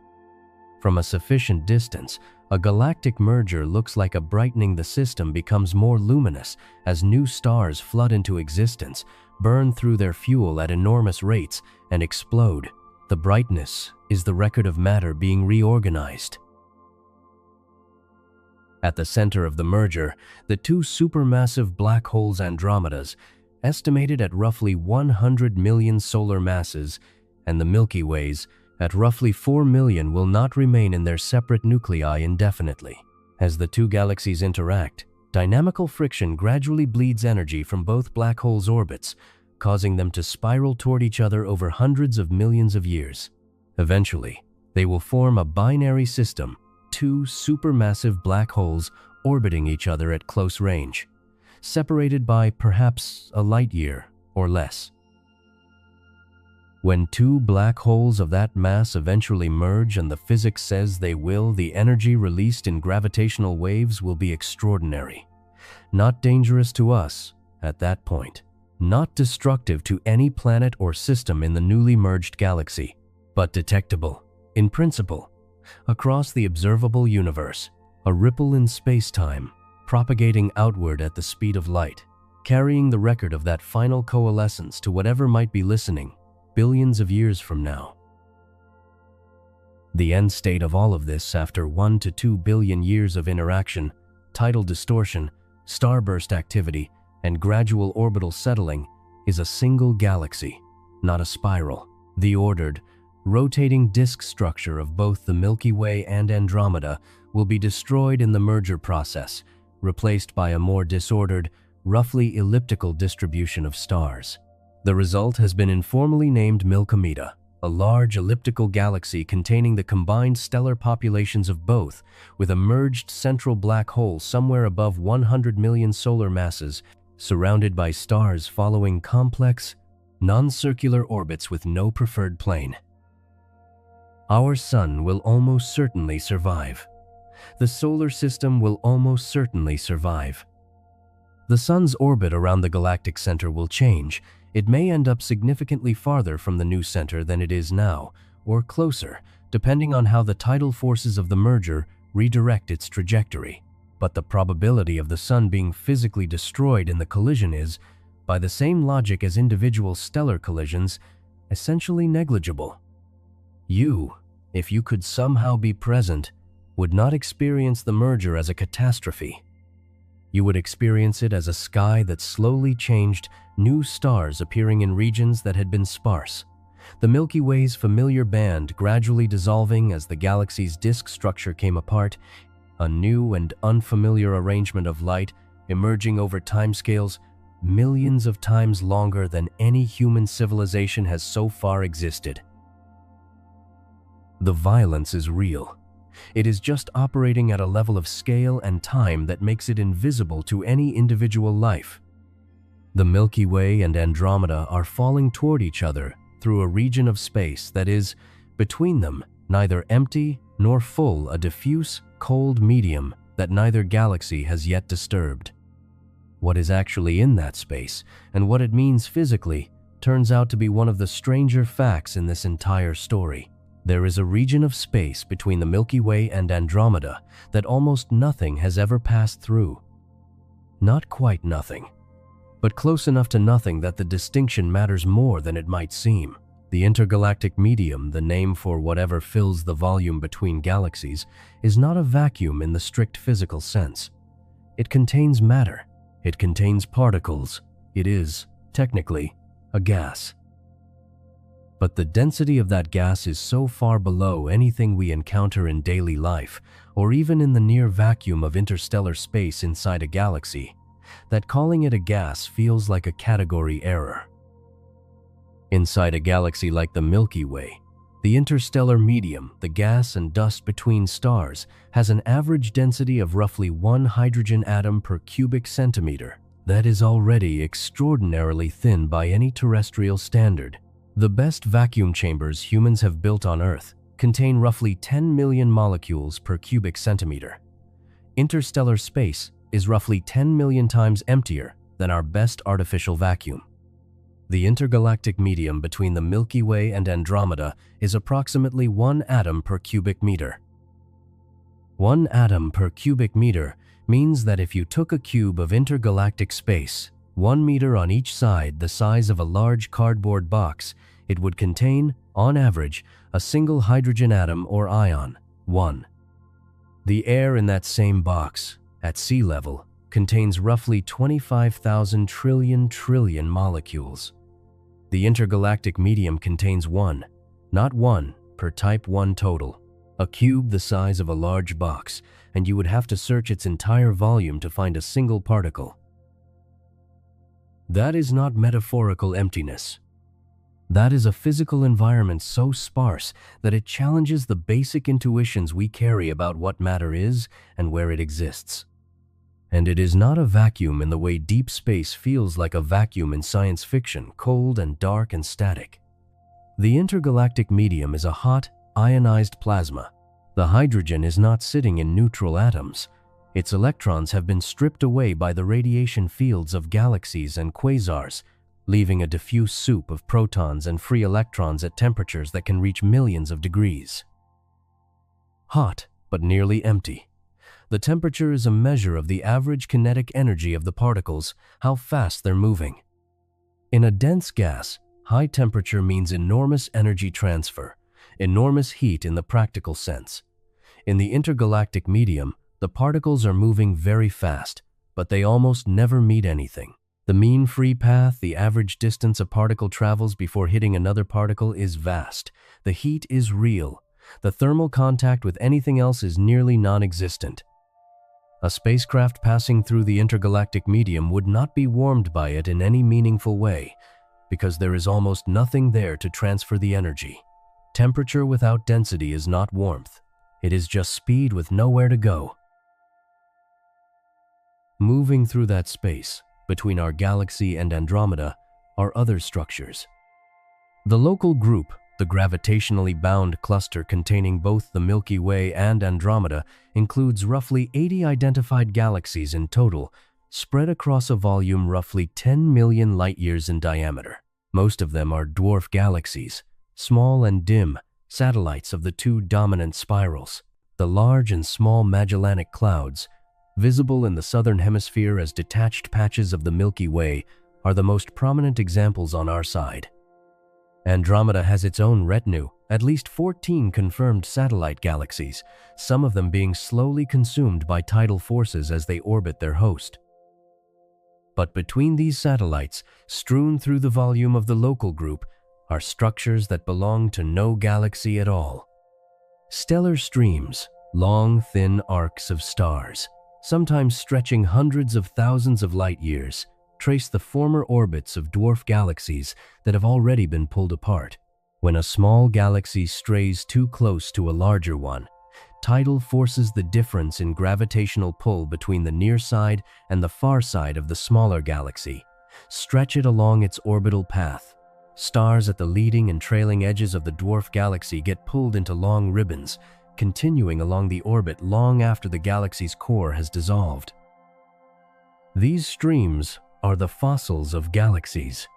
From a sufficient distance, a galactic merger looks like a brightening. The system becomes more luminous as new stars flood into existence, burn through their fuel at enormous rates, and explode. The brightness is the record of matter being reorganized. At the center of the merger, the two supermassive black holes Andromedas, estimated at roughly 100 million solar masses, and the Milky Ways, at roughly 4 million, will not remain in their separate nuclei indefinitely. As the two galaxies interact, dynamical friction gradually bleeds energy from both black holes' orbits, causing them to spiral toward each other over hundreds of millions of years. Eventually, they will form a binary system, two supermassive black holes orbiting each other at close range, separated by perhaps a light year or less. When two black holes of that mass eventually merge, and the physics says they will, the energy released in gravitational waves will be extraordinary. Not dangerous to us at that point, not destructive to any planet or system in the newly merged galaxy, but detectable, in principle, across the observable universe, a ripple in space-time, propagating outward at the speed of light, carrying the record of that final coalescence to whatever might be listening billions of years from now. The end state of all of this, after 1 to 2 billion years of interaction, tidal distortion, starburst activity, and gradual orbital settling, is a single galaxy, not a spiral. The ordered, rotating disk structure of both the Milky Way and Andromeda will be destroyed in the merger process, replaced by a more disordered, roughly elliptical distribution of stars. The result has been informally named Milkomeda, a large elliptical galaxy containing the combined stellar populations of both, with a merged central black hole somewhere above 100 million solar masses, surrounded by stars following complex, non-circular orbits with no preferred plane. Our Sun will almost certainly survive. The solar system will almost certainly survive. The Sun's orbit around the galactic center will change. It may end up significantly farther from the new center than it is now, or closer, depending on how the tidal forces of the merger redirect its trajectory. But the probability of the Sun being physically destroyed in the collision is, by the same logic as individual stellar collisions, essentially negligible. You, if you could somehow be present, would not experience the merger as a catastrophe. You would experience it as a sky that slowly changed, new stars appearing in regions that had been sparse. The Milky Way's familiar band gradually dissolving as the galaxy's disk structure came apart, a new and unfamiliar arrangement of light emerging over timescales millions of times longer than any human civilization has so far existed. The violence is real. It is just operating at a level of scale and time that makes it invisible to any individual life. The Milky Way and Andromeda are falling toward each other through a region of space that is, between them, neither empty nor full, a diffuse, cold medium that neither galaxy has yet disturbed. What is actually in that space, and what it means physically, turns out to be one of the stranger facts in this entire story. There is a region of space between the Milky Way and Andromeda that almost nothing has ever passed through. Not quite nothing, but close enough to nothing that the distinction matters more than it might seem. The intergalactic medium, the name for whatever fills the volume between galaxies, is not a vacuum in the strict physical sense. It contains matter. It contains particles. It is, technically, a gas. But the density of that gas is so far below anything we encounter in daily life, or even in the near vacuum of interstellar space inside a galaxy, that calling it a gas feels like a category error. Inside a galaxy like the Milky Way, the interstellar medium, the gas and dust between stars, has an average density of roughly 1 hydrogen atom per cubic centimeter. That is already extraordinarily thin by any terrestrial standard. The best vacuum chambers humans have built on Earth contain roughly 10 million molecules per cubic centimeter. Interstellar space is roughly 10 million times emptier than our best artificial vacuum. The intergalactic medium between the Milky Way and Andromeda is approximately 1 atom per cubic meter. 1 atom per cubic meter means that if you took a cube of intergalactic space, 1 meter on each side, the size of a large cardboard box, it would contain, on average, a single hydrogen atom or ion, 1. The air in that same box, at sea level, contains roughly 25,000 trillion molecules. The intergalactic medium contains 1, not 1, per type 1 total. A cube the size of a large box, and you would have to search its entire volume to find a single particle. That is not metaphorical emptiness. That is a physical environment so sparse that it challenges the basic intuitions we carry about what matter is and where it exists. And it is not a vacuum in the way deep space feels like a vacuum in science fiction, cold and dark and static. The intergalactic medium is a hot, ionized plasma. The hydrogen is not sitting in neutral atoms. Its electrons have been stripped away by the radiation fields of galaxies and quasars, leaving a diffuse soup of protons and free electrons at temperatures that can reach millions of degrees. Hot, but nearly empty. The temperature is a measure of the average kinetic energy of the particles, how fast they're moving. In a dense gas, high temperature means enormous energy transfer, enormous heat in the practical sense. In the intergalactic medium, the particles are moving very fast, but they almost never meet anything. The mean free path, the average distance a particle travels before hitting another particle, is vast. The heat is real. The thermal contact with anything else is nearly non-existent. A spacecraft passing through the intergalactic medium would not be warmed by it in any meaningful way, because there is almost nothing there to transfer the energy. Temperature without density is not warmth. It is just speed with nowhere to go. Moving through that space, between our galaxy and Andromeda, are other structures. The local group, the gravitationally bound cluster containing both the Milky Way and Andromeda, includes roughly 80 identified galaxies in total, spread across a volume roughly 10 million light-years in diameter. Most of them are dwarf galaxies, small and dim, satellites of the two dominant spirals. The large and small Magellanic Clouds, visible in the southern hemisphere as detached patches of the Milky Way, are the most prominent examples on our side. Andromeda has its own retinue, at least 14 confirmed satellite galaxies, some of them being slowly consumed by tidal forces as they orbit their host. But between these satellites, strewn through the volume of the local group, are structures that belong to no galaxy at all. Stellar streams, long, thin arcs of stars, sometimes stretching hundreds of thousands of light-years, trace the former orbits of dwarf galaxies that have already been pulled apart. When a small galaxy strays too close to a larger one, tidal forces the difference in gravitational pull between the near side and the far side of the smaller galaxy, stretch it along its orbital path. Stars at the leading and trailing edges of the dwarf galaxy get pulled into long ribbons, continuing along the orbit long after the galaxy's core has dissolved. These streams are the fossils of galaxies.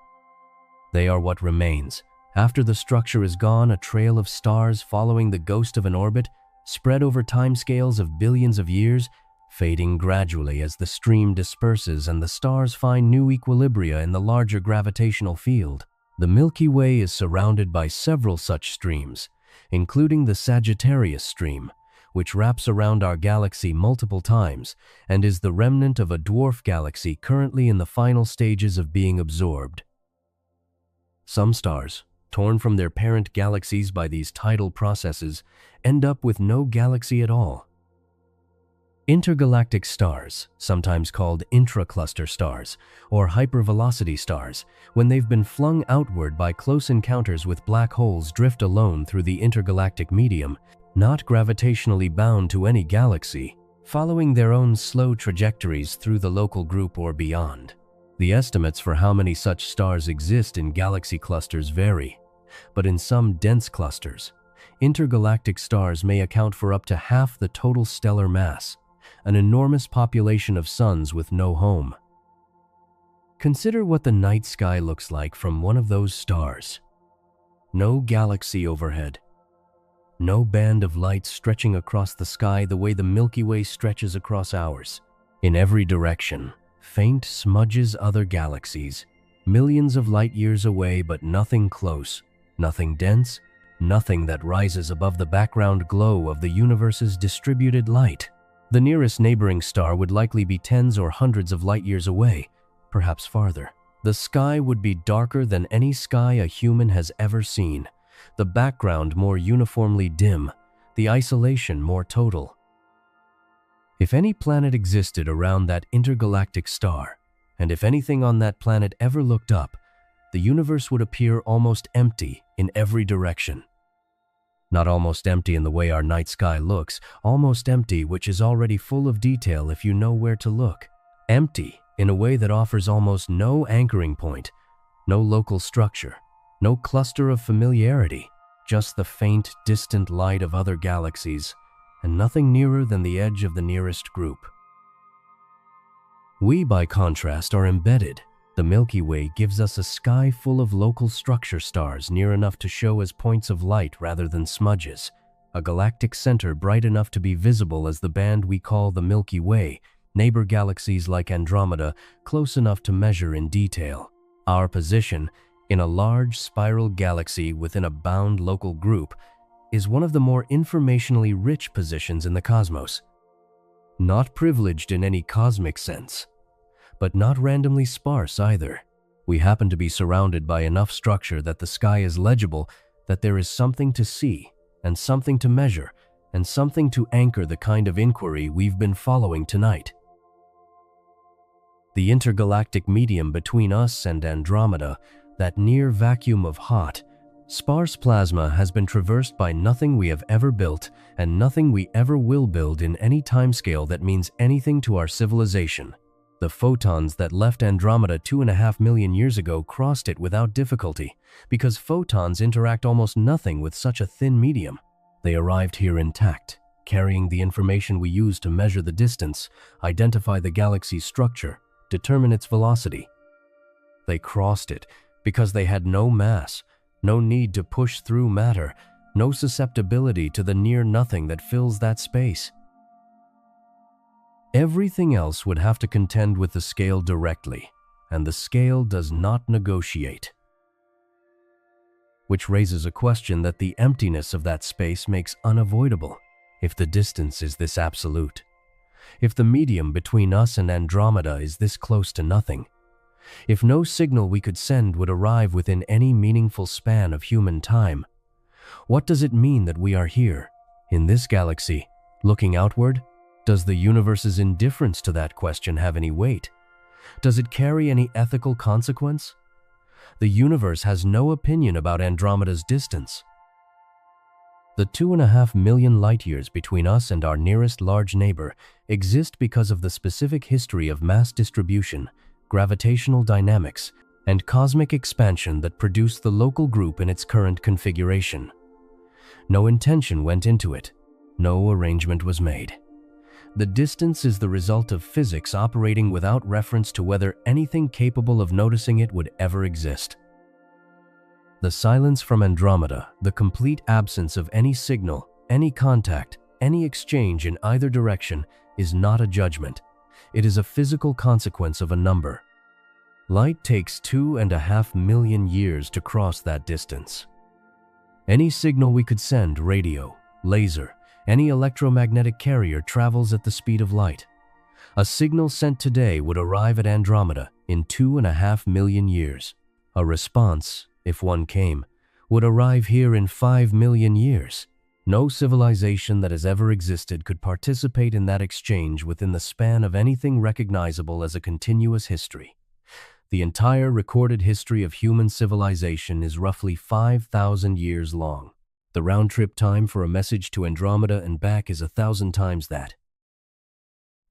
They are what remains. After the structure is gone, a trail of stars following the ghost of an orbit, spread over timescales of billions of years, fading gradually as the stream disperses and the stars find new equilibria in the larger gravitational field. The Milky Way is surrounded by several such streams, including the Sagittarius stream, which wraps around our galaxy multiple times and is the remnant of a dwarf galaxy currently in the final stages of being absorbed. Some stars, torn from their parent galaxies by these tidal processes, end up with no galaxy at all. Intergalactic stars, sometimes called intracluster stars or hypervelocity stars, when they've been flung outward by close encounters with black holes, drift alone through the intergalactic medium, not gravitationally bound to any galaxy, following their own slow trajectories through the local group or beyond. The estimates for how many such stars exist in galaxy clusters vary, but in some dense clusters, intergalactic stars may account for up to half the total stellar mass, an enormous population of suns with no home. Consider what the night sky looks like from one of those stars. No galaxy overhead. No band of light stretching across the sky the way the Milky Way stretches across ours. In every direction, faint smudges other galaxies, millions of light years away, but nothing close, nothing dense, nothing that rises above the background glow of the universe's distributed light. The nearest neighboring star would likely be tens or hundreds of light years away, perhaps farther. The sky would be darker than any sky a human has ever seen, the background more uniformly dim, the isolation more total. If any planet existed around that intergalactic star, and if anything on that planet ever looked up, the universe would appear almost empty in every direction. Not almost empty in the way our night sky looks, almost empty which is already full of detail if you know where to look. Empty in a way that offers almost no anchoring point, no local structure, no cluster of familiarity, just the faint, distant light of other galaxies, and nothing nearer than the edge of the nearest group. We, by contrast, are embedded. The Milky Way gives us a sky full of local structure stars near enough to show as points of light rather than smudges, a galactic center bright enough to be visible as the band we call the Milky Way, neighbor galaxies like Andromeda close enough to measure in detail. Our position, in a large spiral galaxy within a bound local group, is one of the more informationally rich positions in the cosmos. Not privileged in any cosmic sense, but not randomly sparse either. We happen to be surrounded by enough structure that the sky is legible, that there is something to see, and something to measure, and something to anchor the kind of inquiry we've been following tonight. The intergalactic medium between us and Andromeda, that near vacuum of hot, Sparse plasma has been traversed by nothing we have ever built and nothing we ever will build in any timescale that means anything to our civilization. The photons that left Andromeda 2.5 million years ago crossed it without difficulty because photons interact almost nothing with such a thin medium. They arrived here intact, carrying the information we use to measure the distance, identify the galaxy's structure, determine its velocity. They crossed it because they had no mass, no need to push through matter, no susceptibility to the near nothing that fills that space. Everything else would have to contend with the scale directly, and the scale does not negotiate. Which raises a question that the emptiness of that space makes unavoidable, if the distance is this absolute. If the medium between us and Andromeda is this close to nothing, if no signal we could send would arrive within any meaningful span of human time, what does it mean that we are here, in this galaxy, looking outward? Does the universe's indifference to that question have any weight? Does it carry any ethical consequence? The universe has no opinion about Andromeda's distance. The 2.5 million light-years between us and our nearest large neighbor exist because of the specific history of mass distribution, gravitational dynamics, and cosmic expansion that produced the local group in its current configuration. No intention went into it. No arrangement was made. The distance is the result of physics operating without reference to whether anything capable of noticing it would ever exist. The silence from Andromeda, the complete absence of any signal, any contact, any exchange in either direction, is not a judgment. It is a physical consequence of a number. Light takes 2.5 million years to cross that distance. Any signal we could send, radio, laser, any electromagnetic carrier travels at the speed of light. A signal sent today would arrive at Andromeda in 2.5 million years. A response, if one came, would arrive here in 5 million years. No civilization that has ever existed could participate in that exchange within the span of anything recognizable as a continuous history. The entire recorded history of human civilization is roughly 5,000 years long. The round-trip time for a message to Andromeda and back is 1,000 times that.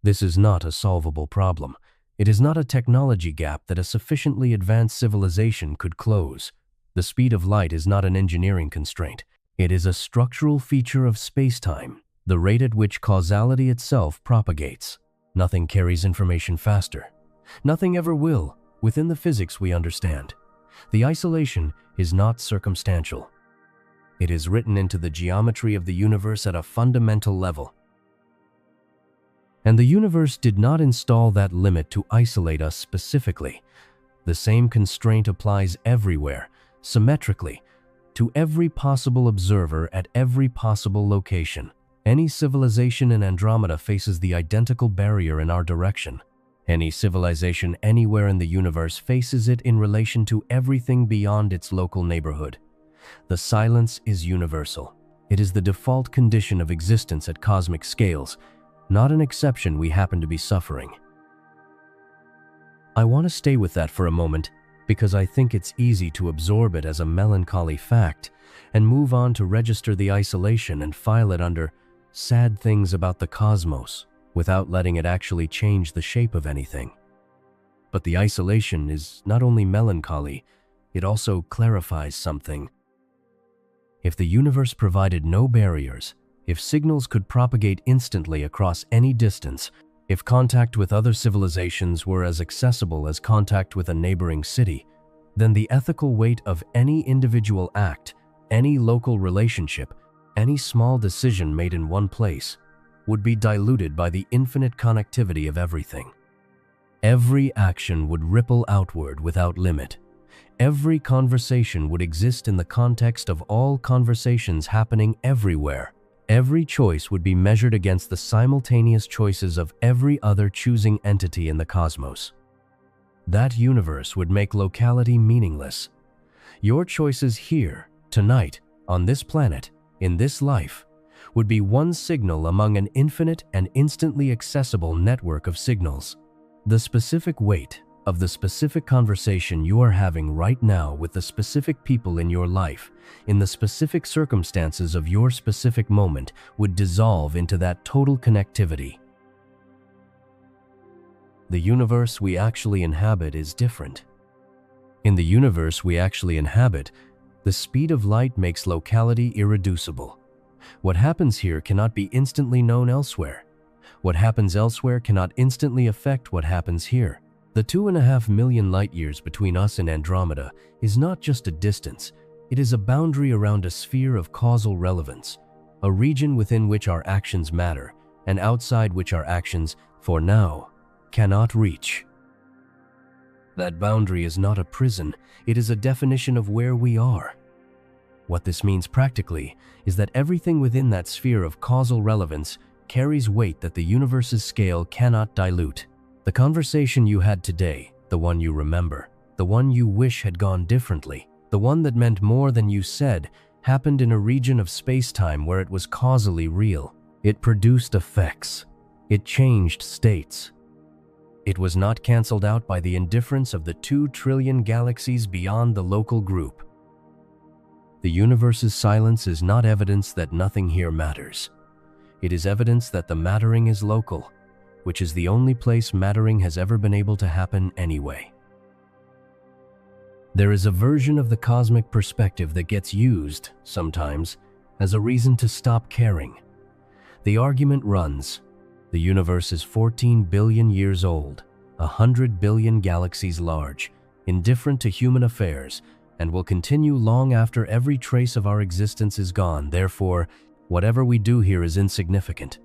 This is not a solvable problem. It is not a technology gap that a sufficiently advanced civilization could close. The speed of light is not an engineering constraint. It is a structural feature of space-time, the rate at which causality itself propagates. Nothing carries information faster. Nothing ever will, within the physics we understand. The isolation is not circumstantial. It is written into the geometry of the universe at a fundamental level. And the universe did not install that limit to isolate us specifically. The same constraint applies everywhere, symmetrically, to every possible observer at every possible location. Any civilization in Andromeda faces the identical barrier in our direction. Any civilization anywhere in the universe faces it in relation to everything beyond its local neighborhood. The silence is universal. It is the default condition of existence at cosmic scales, not an exception we happen to be suffering. I want to stay with that for a moment because I think it's easy to absorb it as a melancholy fact and move on to register the isolation and file it under sad things about the cosmos without letting it actually change the shape of anything. But the isolation is not only melancholy, it also clarifies something. If the universe provided no barriers, if signals could propagate instantly across any distance, if contact with other civilizations were as accessible as contact with a neighboring city, then the ethical weight of any individual act, any local relationship, any small decision made in one place, would be diluted by the infinite connectivity of everything. Every action would ripple outward without limit. Every conversation would exist in the context of all conversations happening everywhere. Every choice would be measured against the simultaneous choices of every other choosing entity in the cosmos. That universe would make locality meaningless. Your choices here, tonight, on this planet, in this life, would be one signal among an infinite and instantly accessible network of signals. The specific weight, of the specific conversation you are having right now with the specific people in your life, in the specific circumstances of your specific moment, would dissolve into that total connectivity. The universe we actually inhabit is different. In the universe we actually inhabit, the speed of light makes locality irreducible. What happens here cannot be instantly known elsewhere. What happens elsewhere cannot instantly affect what happens here. The 2.5 million light-years between us and Andromeda is not just a distance, it is a boundary around a sphere of causal relevance, a region within which our actions matter, and outside which our actions, for now, cannot reach. That boundary is not a prison, it is a definition of where we are. What this means practically is that everything within that sphere of causal relevance carries weight that the universe's scale cannot dilute. The conversation you had today, the one you remember, the one you wish had gone differently, the one that meant more than you said, happened in a region of space-time where it was causally real. It produced effects. It changed states. It was not cancelled out by the indifference of the 2 trillion galaxies beyond the local group. The universe's silence is not evidence that nothing here matters. It is evidence that the mattering is local, which is the only place mattering has ever been able to happen anyway. There is a version of the cosmic perspective that gets used, sometimes, as a reason to stop caring. The argument runs, the universe is 14 billion years old, 100 billion galaxies large, indifferent to human affairs, and will continue long after every trace of our existence is gone. Therefore, whatever we do here is insignificant.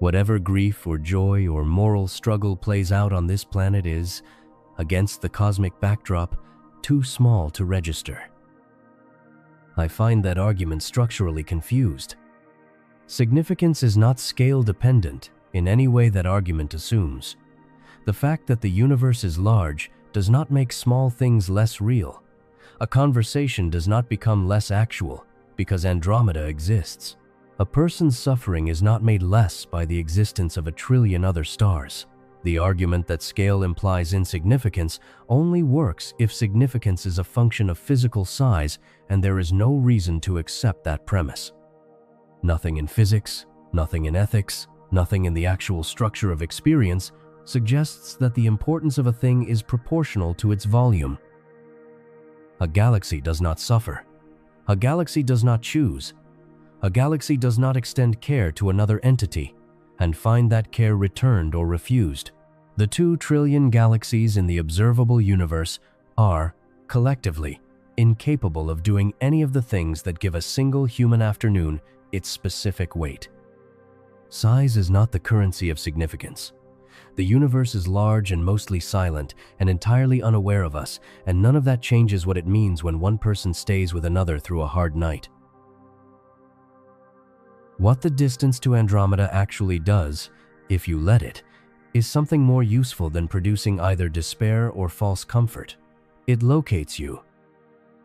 Whatever grief or joy or moral struggle plays out on this planet is, against the cosmic backdrop, too small to register. I find that argument structurally confused. Significance is not scale-dependent in any way that argument assumes. The fact that the universe is large does not make small things less real. A conversation does not become less actual because Andromeda exists. A person's suffering is not made less by the existence of a trillion other stars. The argument that scale implies insignificance only works if significance is a function of physical size, and there is no reason to accept that premise. Nothing in physics, nothing in ethics, nothing in the actual structure of experience suggests that the importance of a thing is proportional to its volume. A galaxy does not suffer. A galaxy does not choose. A galaxy does not extend care to another entity and find that care returned or refused. The 2 trillion galaxies in the observable universe are, collectively, incapable of doing any of the things that give a single human afternoon its specific weight. Size is not the currency of significance. The universe is large and mostly silent and entirely unaware of us, and none of that changes what it means when one person stays with another through a hard night. What the distance to Andromeda actually does, if you let it, is something more useful than producing either despair or false comfort. It locates you.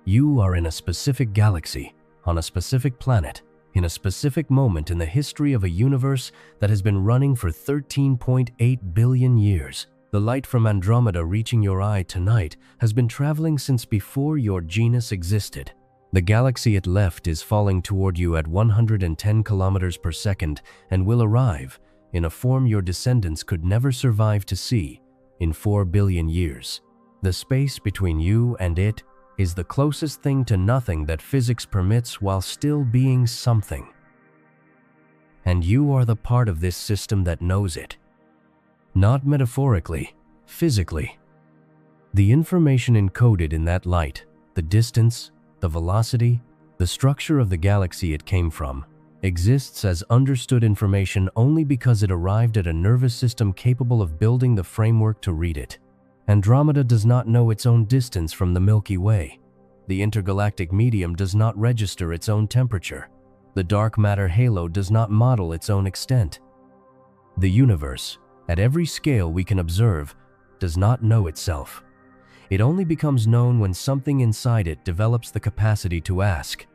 You are in a specific galaxy, on a specific planet, in a specific moment in the history of a universe that has been running for 13.8 billion years. The light from Andromeda reaching your eye tonight has been traveling since before your genus existed. The galaxy it left is falling toward you at 110 kilometers per second and will arrive, in a form your descendants could never survive to see, in 4 billion years. The space between you and it is the closest thing to nothing that physics permits while still being something. And you are the part of this system that knows it. Not metaphorically, physically. The information encoded in that light, the distance, the velocity, the structure of the galaxy it came from, exists as understood information only because it arrived at a nervous system capable of building the framework to read it. Andromeda does not know its own distance from the Milky Way. The intergalactic medium does not register its own temperature. The dark matter halo does not model its own extent. The universe, at every scale we can observe, does not know itself. It only becomes known when something inside it develops the capacity to ask.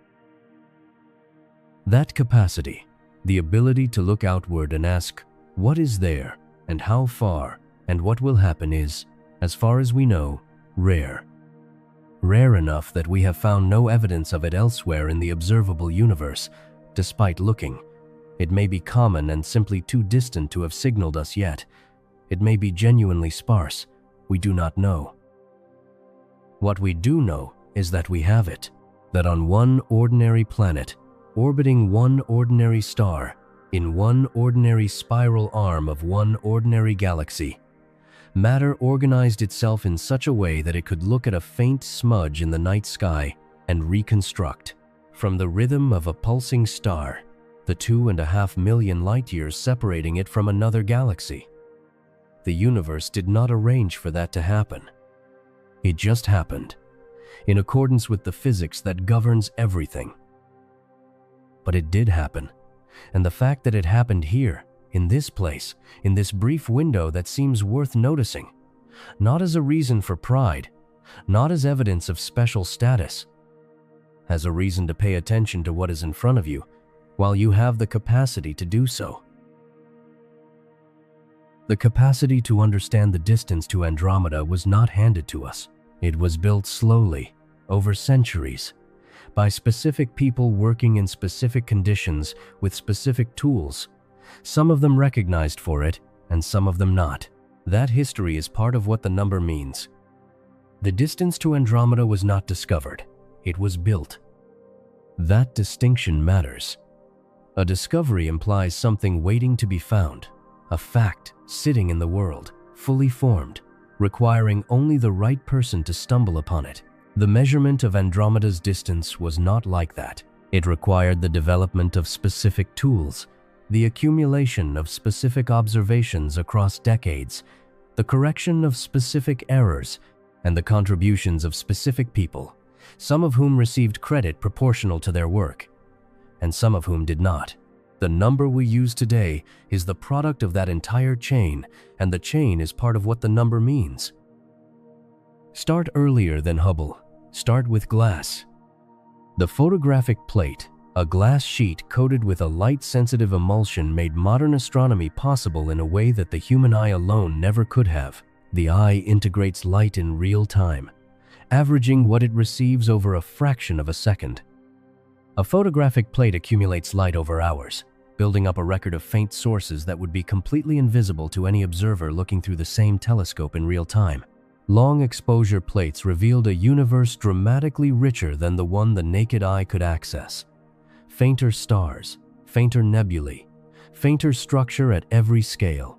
That capacity, the ability to look outward and ask, what is there, and how far, and what will happen is, As far as we know, rare. Rare enough that we have found no evidence of it elsewhere in the observable universe, despite looking. It may be common and simply too distant to have signaled us yet. It may be genuinely sparse. We do not know. What we do know is that we have it, that on one ordinary planet, orbiting one ordinary star, in one ordinary spiral arm of one ordinary galaxy, matter organized itself in such a way that it could look at a faint smudge in the night sky and reconstruct, from the rhythm of a pulsing star, the 2.5 million light-years separating it from another galaxy. The universe did not arrange for that to happen. It just happened, in accordance with the physics that governs everything. But it did happen, and the fact that it happened here, in this place, in this brief window that seems worth noticing, not as a reason for pride, not as evidence of special status, as a reason to pay attention to what is in front of you, while you have the capacity to do so. The capacity to understand the distance to Andromeda was not handed to us. It was built slowly, over centuries, by specific people working in specific conditions with specific tools, some of them recognized for it and some of them not. That history is part of what the number means. The distance to Andromeda was not discovered, it was built. That distinction matters. A discovery implies something waiting to be found, a fact sitting in the world, fully formed, requiring only the right person to stumble upon it. The measurement of Andromeda's distance was not like that. It required the development of specific tools, the accumulation of specific observations across decades, the correction of specific errors, and the contributions of specific people, some of whom received credit proportional to their work, and some of whom did not. The number we use today is the product of that entire chain, and the chain is part of what the number means. Start earlier than Hubble. Start with glass. The photographic plate, a glass sheet coated with a light-sensitive emulsion, made modern astronomy possible in a way that the human eye alone never could have. The eye integrates light in real time, averaging what it receives over a fraction of a second. A photographic plate accumulates light over hours, building up a record of faint sources that would be completely invisible to any observer looking through the same telescope in real time. Long exposure plates revealed a universe dramatically richer than the one the naked eye could access. Fainter stars, fainter nebulae, fainter structure at every scale.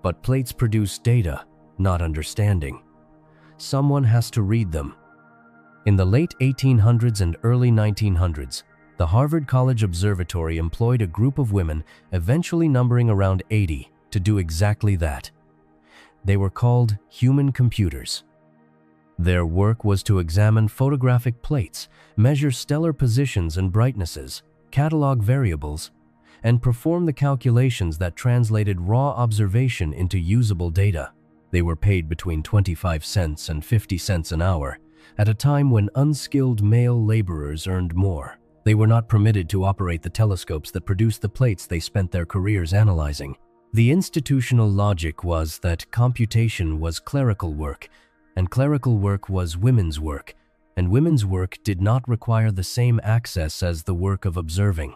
But plates produce data, not understanding. Someone has to read them. In the late 1800s and early 1900s, the Harvard College Observatory employed a group of women, eventually numbering around 80, to do exactly that. They were called human computers. Their work was to examine photographic plates, measure stellar positions and brightnesses, catalog variables, and perform the calculations that translated raw observation into usable data. They were paid between 25 cents and 50 cents an hour, at a time when unskilled male laborers earned more. They were not permitted to operate the telescopes that produced the plates they spent their careers analyzing. The institutional logic was that computation was clerical work, and clerical work was women's work, and women's work did not require the same access as the work of observing.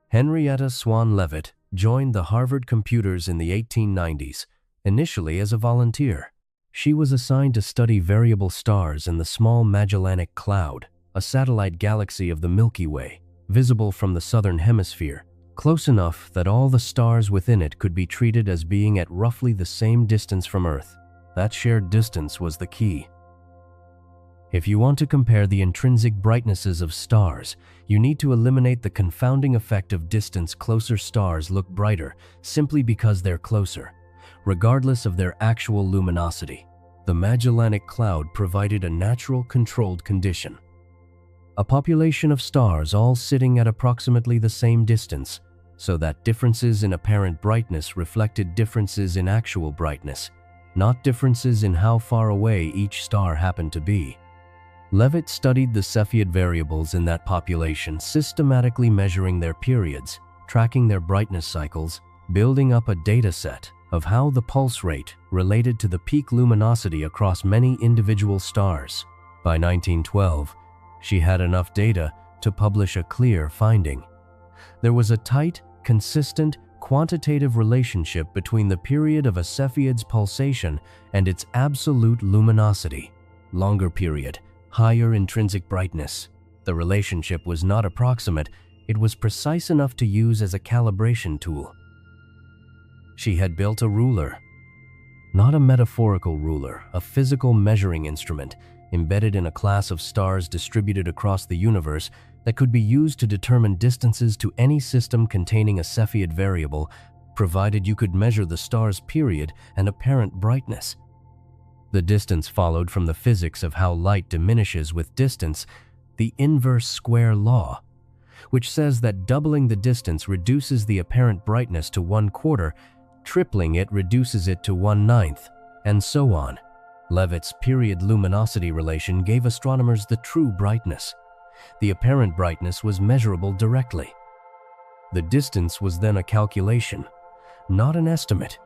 Henrietta Swan Leavitt joined the Harvard Computers in the 1890s, initially as a volunteer. She was assigned to study variable stars in the small Magellanic Cloud, a satellite galaxy of the Milky Way, visible from the southern hemisphere, close enough that all the stars within it could be treated as being at roughly the same distance from Earth. That shared distance was the key. If you want to compare the intrinsic brightnesses of stars, you need to eliminate the confounding effect of distance. Closer stars look brighter simply because they're closer, regardless of their actual luminosity. The Magellanic Cloud provided a natural, controlled condition. A population of stars all sitting at approximately the same distance, so that differences in apparent brightness reflected differences in actual brightness, not differences in how far away each star happened to be. Leavitt studied the Cepheid variables in that population, systematically measuring their periods, tracking their brightness cycles, building up a data set of how the pulse rate related to the peak luminosity across many individual stars. By 1912, she had enough data to publish a clear finding. There was a tight, consistent, quantitative relationship between the period of a Cepheid's pulsation and its absolute luminosity. Longer period, higher intrinsic brightness. The relationship was not approximate, it was precise enough to use as a calibration tool. She had built a ruler. Not a metaphorical ruler, a physical measuring instrument embedded in a class of stars distributed across the universe that could be used to determine distances to any system containing a Cepheid variable, provided you could measure the star's period and apparent brightness. The distance followed from the physics of how light diminishes with distance, the inverse square law, which says that doubling the distance reduces the apparent brightness to 1/4, tripling it reduces it to 1/9, and so on. Leavitt's period-luminosity relation gave astronomers the true brightness. The apparent brightness was measurable directly. The distance was then a calculation, not an estimate.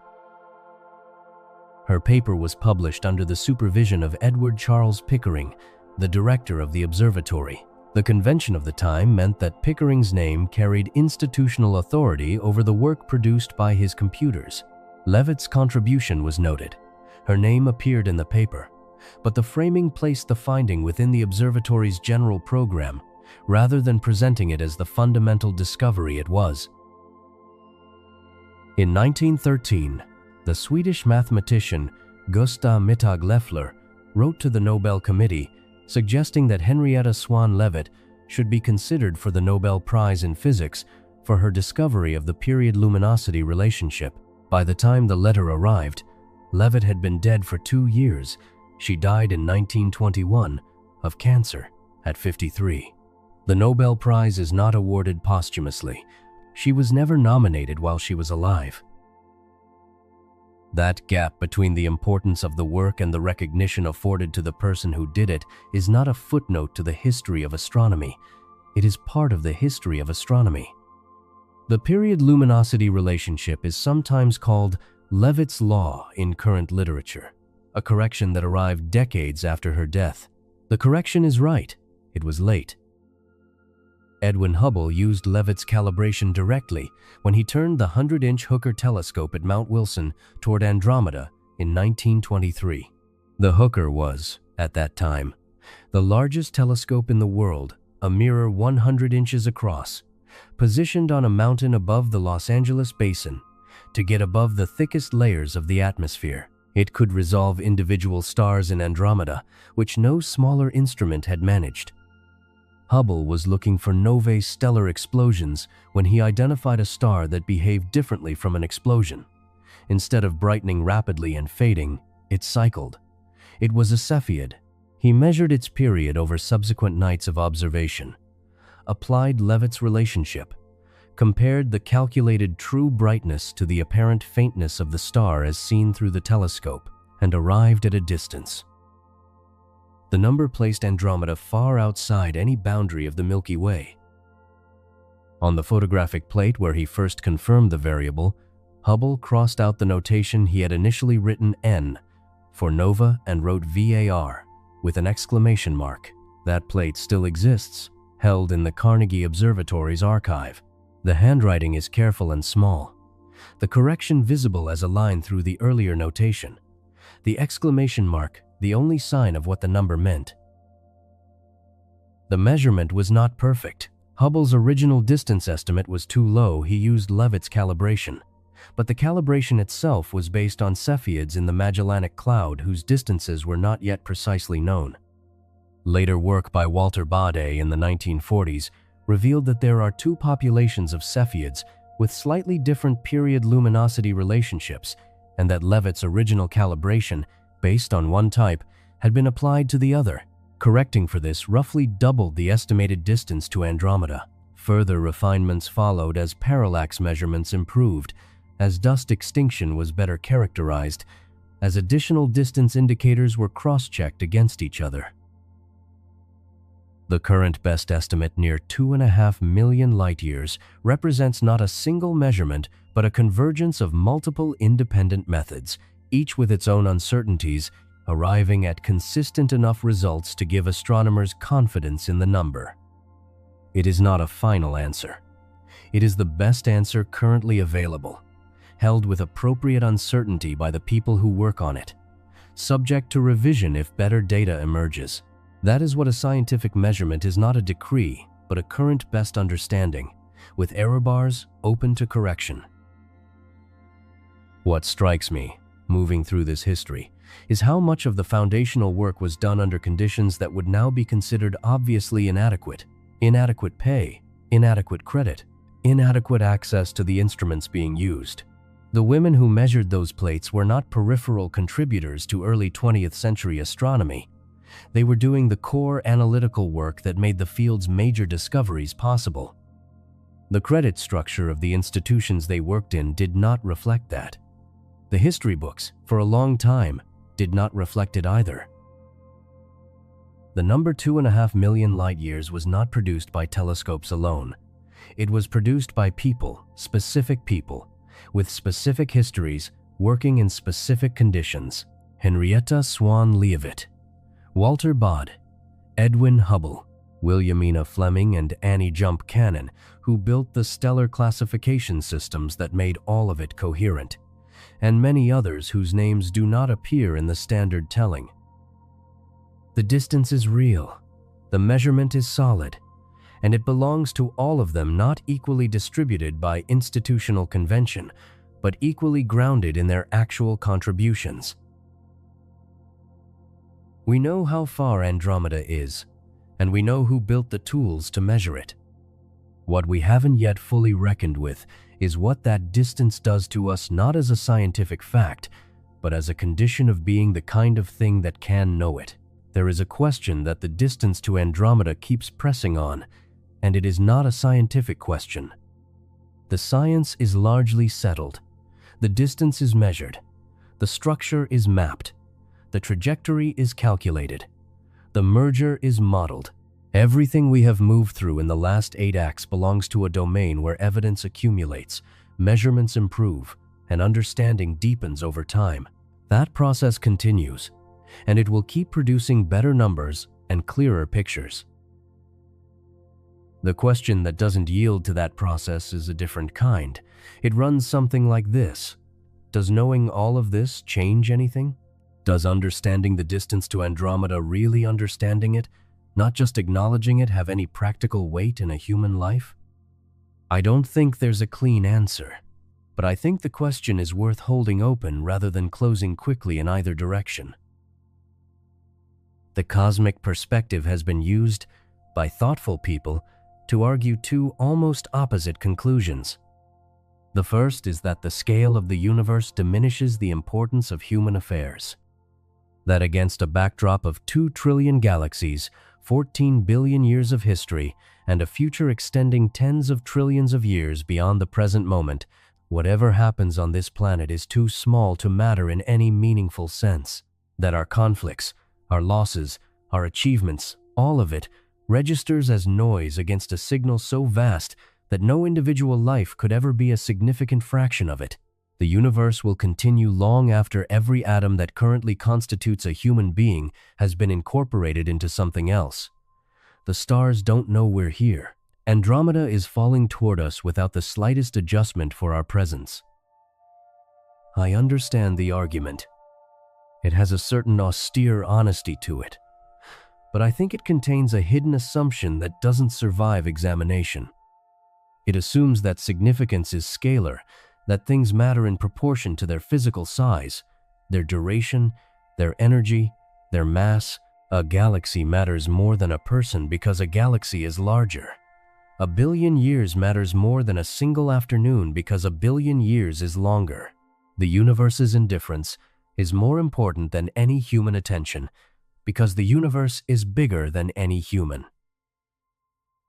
Her paper was published under the supervision of Edward Charles Pickering, the director of the observatory. The convention of the time meant that Pickering's name carried institutional authority over the work produced by his computers. Leavitt's contribution was noted. Her name appeared in the paper, but the framing placed the finding within the observatory's general program, rather than presenting it as the fundamental discovery it was. In 1913, the Swedish mathematician Gustav Mittag-Leffler wrote to the Nobel Committee suggesting that Henrietta Swan-Leavitt should be considered for the Nobel Prize in Physics for her discovery of the period-luminosity relationship. By the time the letter arrived, Leavitt had been dead for 2 years. She died in 1921 of cancer at 53. The Nobel Prize is not awarded posthumously. She was never nominated while she was alive. That gap between the importance of the work and the recognition afforded to the person who did it is not a footnote to the history of astronomy. It is part of the history of astronomy. The period-luminosity relationship is sometimes called Leavitt's law in current literature, a correction that arrived decades after her death. The correction is right. It was late. Edwin Hubble used Leavitt's calibration directly when he turned the 100-inch Hooker telescope at Mount Wilson toward Andromeda in 1923. The Hooker was, at that time, the largest telescope in the world, a mirror 100 inches across, positioned on a mountain above the Los Angeles basin to get above the thickest layers of the atmosphere. It could resolve individual stars in Andromeda, which no smaller instrument had managed. Hubble was looking for novae stellar explosions when he identified a star that behaved differently from an explosion. Instead of brightening rapidly and fading, it cycled. It was a Cepheid. He measured its period over subsequent nights of observation, applied Leavitt's relationship, compared the calculated true brightness to the apparent faintness of the star as seen through the telescope, and arrived at a distance. The number placed Andromeda far outside any boundary of the Milky Way. On the photographic plate where he first confirmed the variable, Hubble crossed out the notation he had initially written N for nova and wrote VAR with an exclamation mark. That plate still exists, held in the Carnegie Observatory's archive. The handwriting is careful and small, the correction visible as a line through the earlier notation. The exclamation mark, the only sign of what the number meant. The measurement was not perfect. Hubble's original distance estimate was too low. He used Leavitt's calibration, but the calibration itself was based on Cepheids in the Magellanic Cloud whose distances were not yet precisely known. Later work by Walter Baade in the 1940s revealed that there are two populations of Cepheids with slightly different period-luminosity relationships, and that Leavitt's original calibration, based on one type, had been applied to the other. Correcting for this roughly doubled the estimated distance to Andromeda. Further refinements followed as parallax measurements improved, as dust extinction was better characterized, as additional distance indicators were cross-checked against each other. The current best estimate, near 2.5 million light-years, represents not a single measurement but a convergence of multiple independent methods, each with its own uncertainties, arriving at consistent enough results to give astronomers confidence in the number. It is not a final answer. It is the best answer currently available, held with appropriate uncertainty by the people who work on it, subject to revision if better data emerges. That is what a scientific measurement is, not a decree, but a current best understanding, with error bars open to correction. What strikes me, moving through this history, is how much of the foundational work was done under conditions that would now be considered obviously inadequate. Inadequate pay, inadequate credit, inadequate access to the instruments being used. The women who measured those plates were not peripheral contributors to early 20th century astronomy. They were doing the core analytical work that made the field's major discoveries possible. The credit structure of the institutions they worked in did not reflect that. The history books, for a long time, did not reflect it either. The number 2.5 million light-years was not produced by telescopes alone. It was produced by people, specific people, with specific histories, working in specific conditions. Henrietta Swan Leavitt, Walter Baade, Edwin Hubble, Williamina Fleming, and Annie Jump Cannon, who built the stellar classification systems that made all of it coherent, and many others whose names do not appear in the standard telling. The distance is real, the measurement is solid, and it belongs to all of them, not equally distributed by institutional convention, but equally grounded in their actual contributions. We know how far Andromeda is, and we know who built the tools to measure it. What we haven't yet fully reckoned with is what that distance does to us, not as a scientific fact, but as a condition of being the kind of thing that can know it. There is a question that the distance to Andromeda keeps pressing on, and it is not a scientific question. The science is largely settled. The distance is measured. The structure is mapped. The trajectory is calculated. The merger is modeled. Everything we have moved through in the last 8 acts belongs to a domain where evidence accumulates, measurements improve, and understanding deepens over time. That process continues, and it will keep producing better numbers and clearer pictures. The question that doesn't yield to that process is a different kind. It runs something like this. Does knowing all of this change anything? Does understanding the distance to Andromeda, really understanding it, not just acknowledging it, have any practical weight in a human life? I don't think there's a clean answer, but I think the question is worth holding open rather than closing quickly in either direction. The cosmic perspective has been used by thoughtful people to argue 2 almost opposite conclusions. The first is that the scale of the universe diminishes the importance of human affairs. That against a backdrop of 2 trillion galaxies, 14 billion years of history, and a future extending tens of trillions of years beyond the present moment, whatever happens on this planet is too small to matter in any meaningful sense. That our conflicts, our losses, our achievements, all of it, registers as noise against a signal so vast that no individual life could ever be a significant fraction of it. The universe will continue long after every atom that currently constitutes a human being has been incorporated into something else. The stars don't know we're here. Andromeda is falling toward us without the slightest adjustment for our presence. I understand the argument. It has a certain austere honesty to it, but I think it contains a hidden assumption that doesn't survive examination. It assumes that significance is scalar, that things matter in proportion to their physical size, their duration, their energy, their mass. A galaxy matters more than a person because a galaxy is larger. A billion years matters more than a single afternoon because a billion years is longer. The universe's indifference is more important than any human attention because the universe is bigger than any human.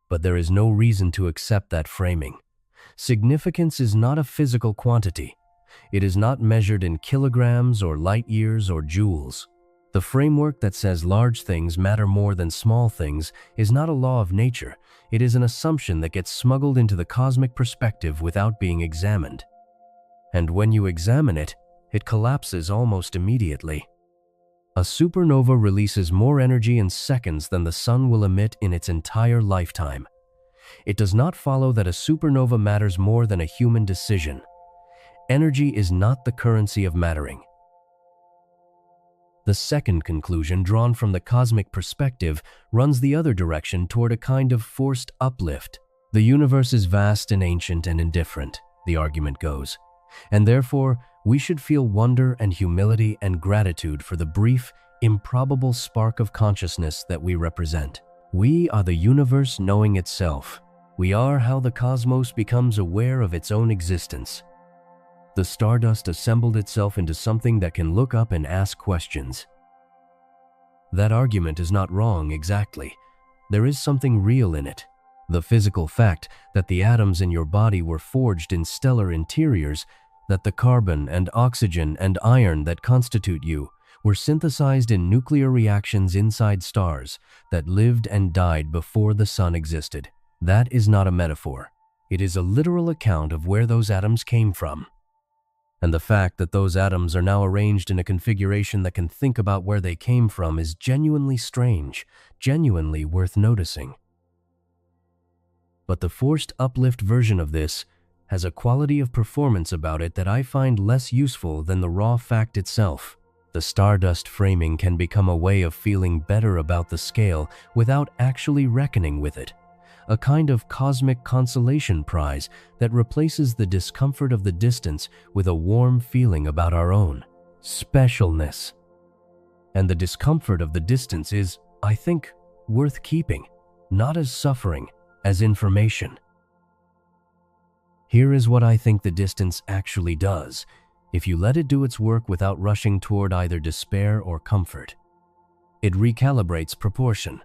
But there is no reason to accept that framing. Significance is not a physical quantity. It is not measured in kilograms or light years or joules. The framework that says large things matter more than small things is not a law of nature. It is an assumption that gets smuggled into the cosmic perspective without being examined. And when you examine it, it collapses almost immediately. A supernova releases more energy in seconds than the sun will emit in its entire lifetime. It does not follow that a supernova matters more than a human decision. Energy is not the currency of mattering. The second conclusion, drawn from the cosmic perspective, runs the other direction toward a kind of forced uplift. The universe is vast and ancient and indifferent, the argument goes, and therefore we should feel wonder and humility and gratitude for the brief, improbable spark of consciousness that we represent. We are the universe knowing itself. We are how the cosmos becomes aware of its own existence. The stardust assembled itself into something that can look up and ask questions. That argument is not wrong exactly. There is something real in it. The physical fact that the atoms in your body were forged in stellar interiors, that the carbon and oxygen and iron that constitute you were synthesized in nuclear reactions inside stars that lived and died before the sun existed. That is not a metaphor. It is a literal account of where those atoms came from. And the fact that those atoms are now arranged in a configuration that can think about where they came from is genuinely strange, genuinely worth noticing. But the forced uplift version of this has a quality of performance about it that I find less useful than the raw fact itself. The stardust framing can become a way of feeling better about the scale without actually reckoning with it. A kind of cosmic consolation prize that replaces the discomfort of the distance with a warm feeling about our own specialness. And the discomfort of the distance is, I think, worth keeping, not as suffering, as information. Here is what I think the distance actually does, if you let it do its work without rushing toward either despair or comfort. It recalibrates proportion.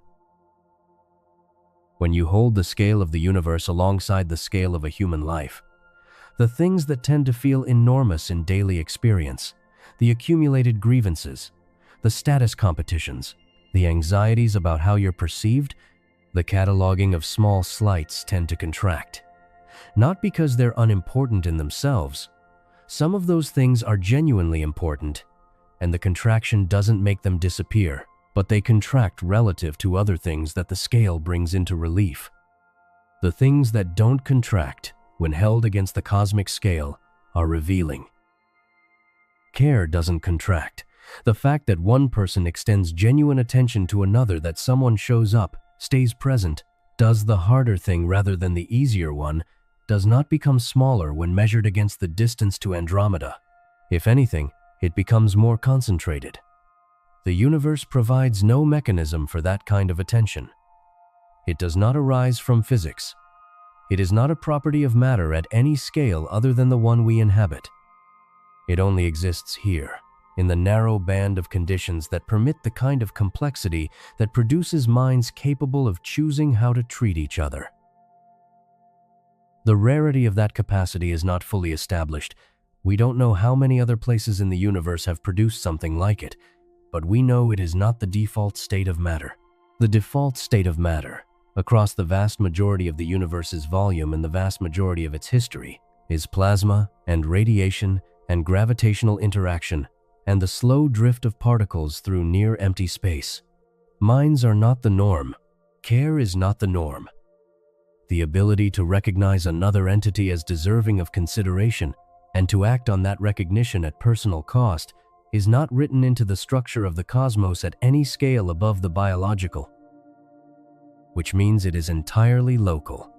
When you hold the scale of the universe alongside the scale of a human life, the things that tend to feel enormous in daily experience, the accumulated grievances, the status competitions, the anxieties about how you're perceived, the cataloging of small slights tend to contract. Not because they're unimportant in themselves. Some of those things are genuinely important, and the contraction doesn't make them disappear, but they contract relative to other things that the scale brings into relief. The things that don't contract, when held against the cosmic scale, are revealing. Care doesn't contract. The fact that one person extends genuine attention to another, that someone shows up, stays present, does the harder thing rather than the easier one, does not become smaller when measured against the distance to Andromeda. If anything, it becomes more concentrated. The universe provides no mechanism for that kind of attention. It does not arise from physics. It is not a property of matter at any scale other than the one we inhabit. It only exists here, in the narrow band of conditions that permit the kind of complexity that produces minds capable of choosing how to treat each other. The rarity of that capacity is not fully established. We don't know how many other places in the universe have produced something like it, but we know it is not the default state of matter. The default state of matter, across the vast majority of the universe's volume and the vast majority of its history, is plasma and radiation and gravitational interaction and the slow drift of particles through near-empty space. Minds are not the norm. Care is not the norm. The ability to recognize another entity as deserving of consideration and to act on that recognition at personal cost is not written into the structure of the cosmos at any scale above the biological. Which means it is entirely local.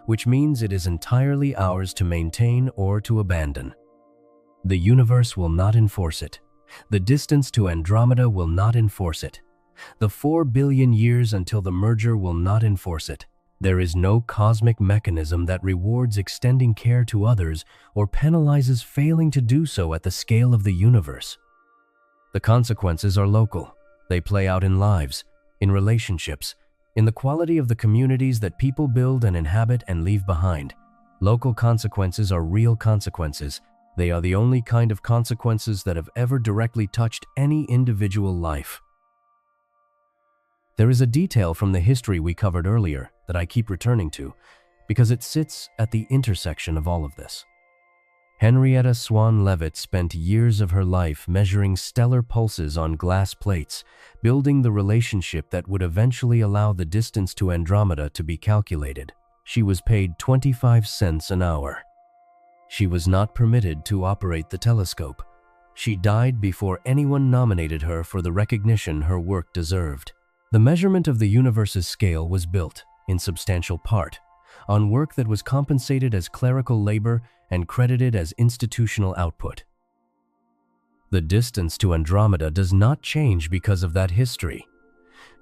Which means it is entirely ours to maintain or to abandon. The universe will not enforce it. The distance to Andromeda will not enforce it. The 4 billion years until the merger will not enforce it. There is no cosmic mechanism that rewards extending care to others or penalizes failing to do so at the scale of the universe. The consequences are local. They play out in lives, in relationships, in the quality of the communities that people build and inhabit and leave behind. Local consequences are real consequences. They are the only kind of consequences that have ever directly touched any individual life. There is a detail from the history we covered earlier that I keep returning to because it sits at the intersection of all of this. Henrietta Swan Leavitt spent years of her life measuring stellar pulses on glass plates, building the relationship that would eventually allow the distance to Andromeda to be calculated. She was paid 25 cents an hour. She was not permitted to operate the telescope. She died before anyone nominated her for the recognition her work deserved. The measurement of the universe's scale was built, in substantial part, on work that was compensated as clerical labor and credited as institutional output. The distance to Andromeda does not change because of that history.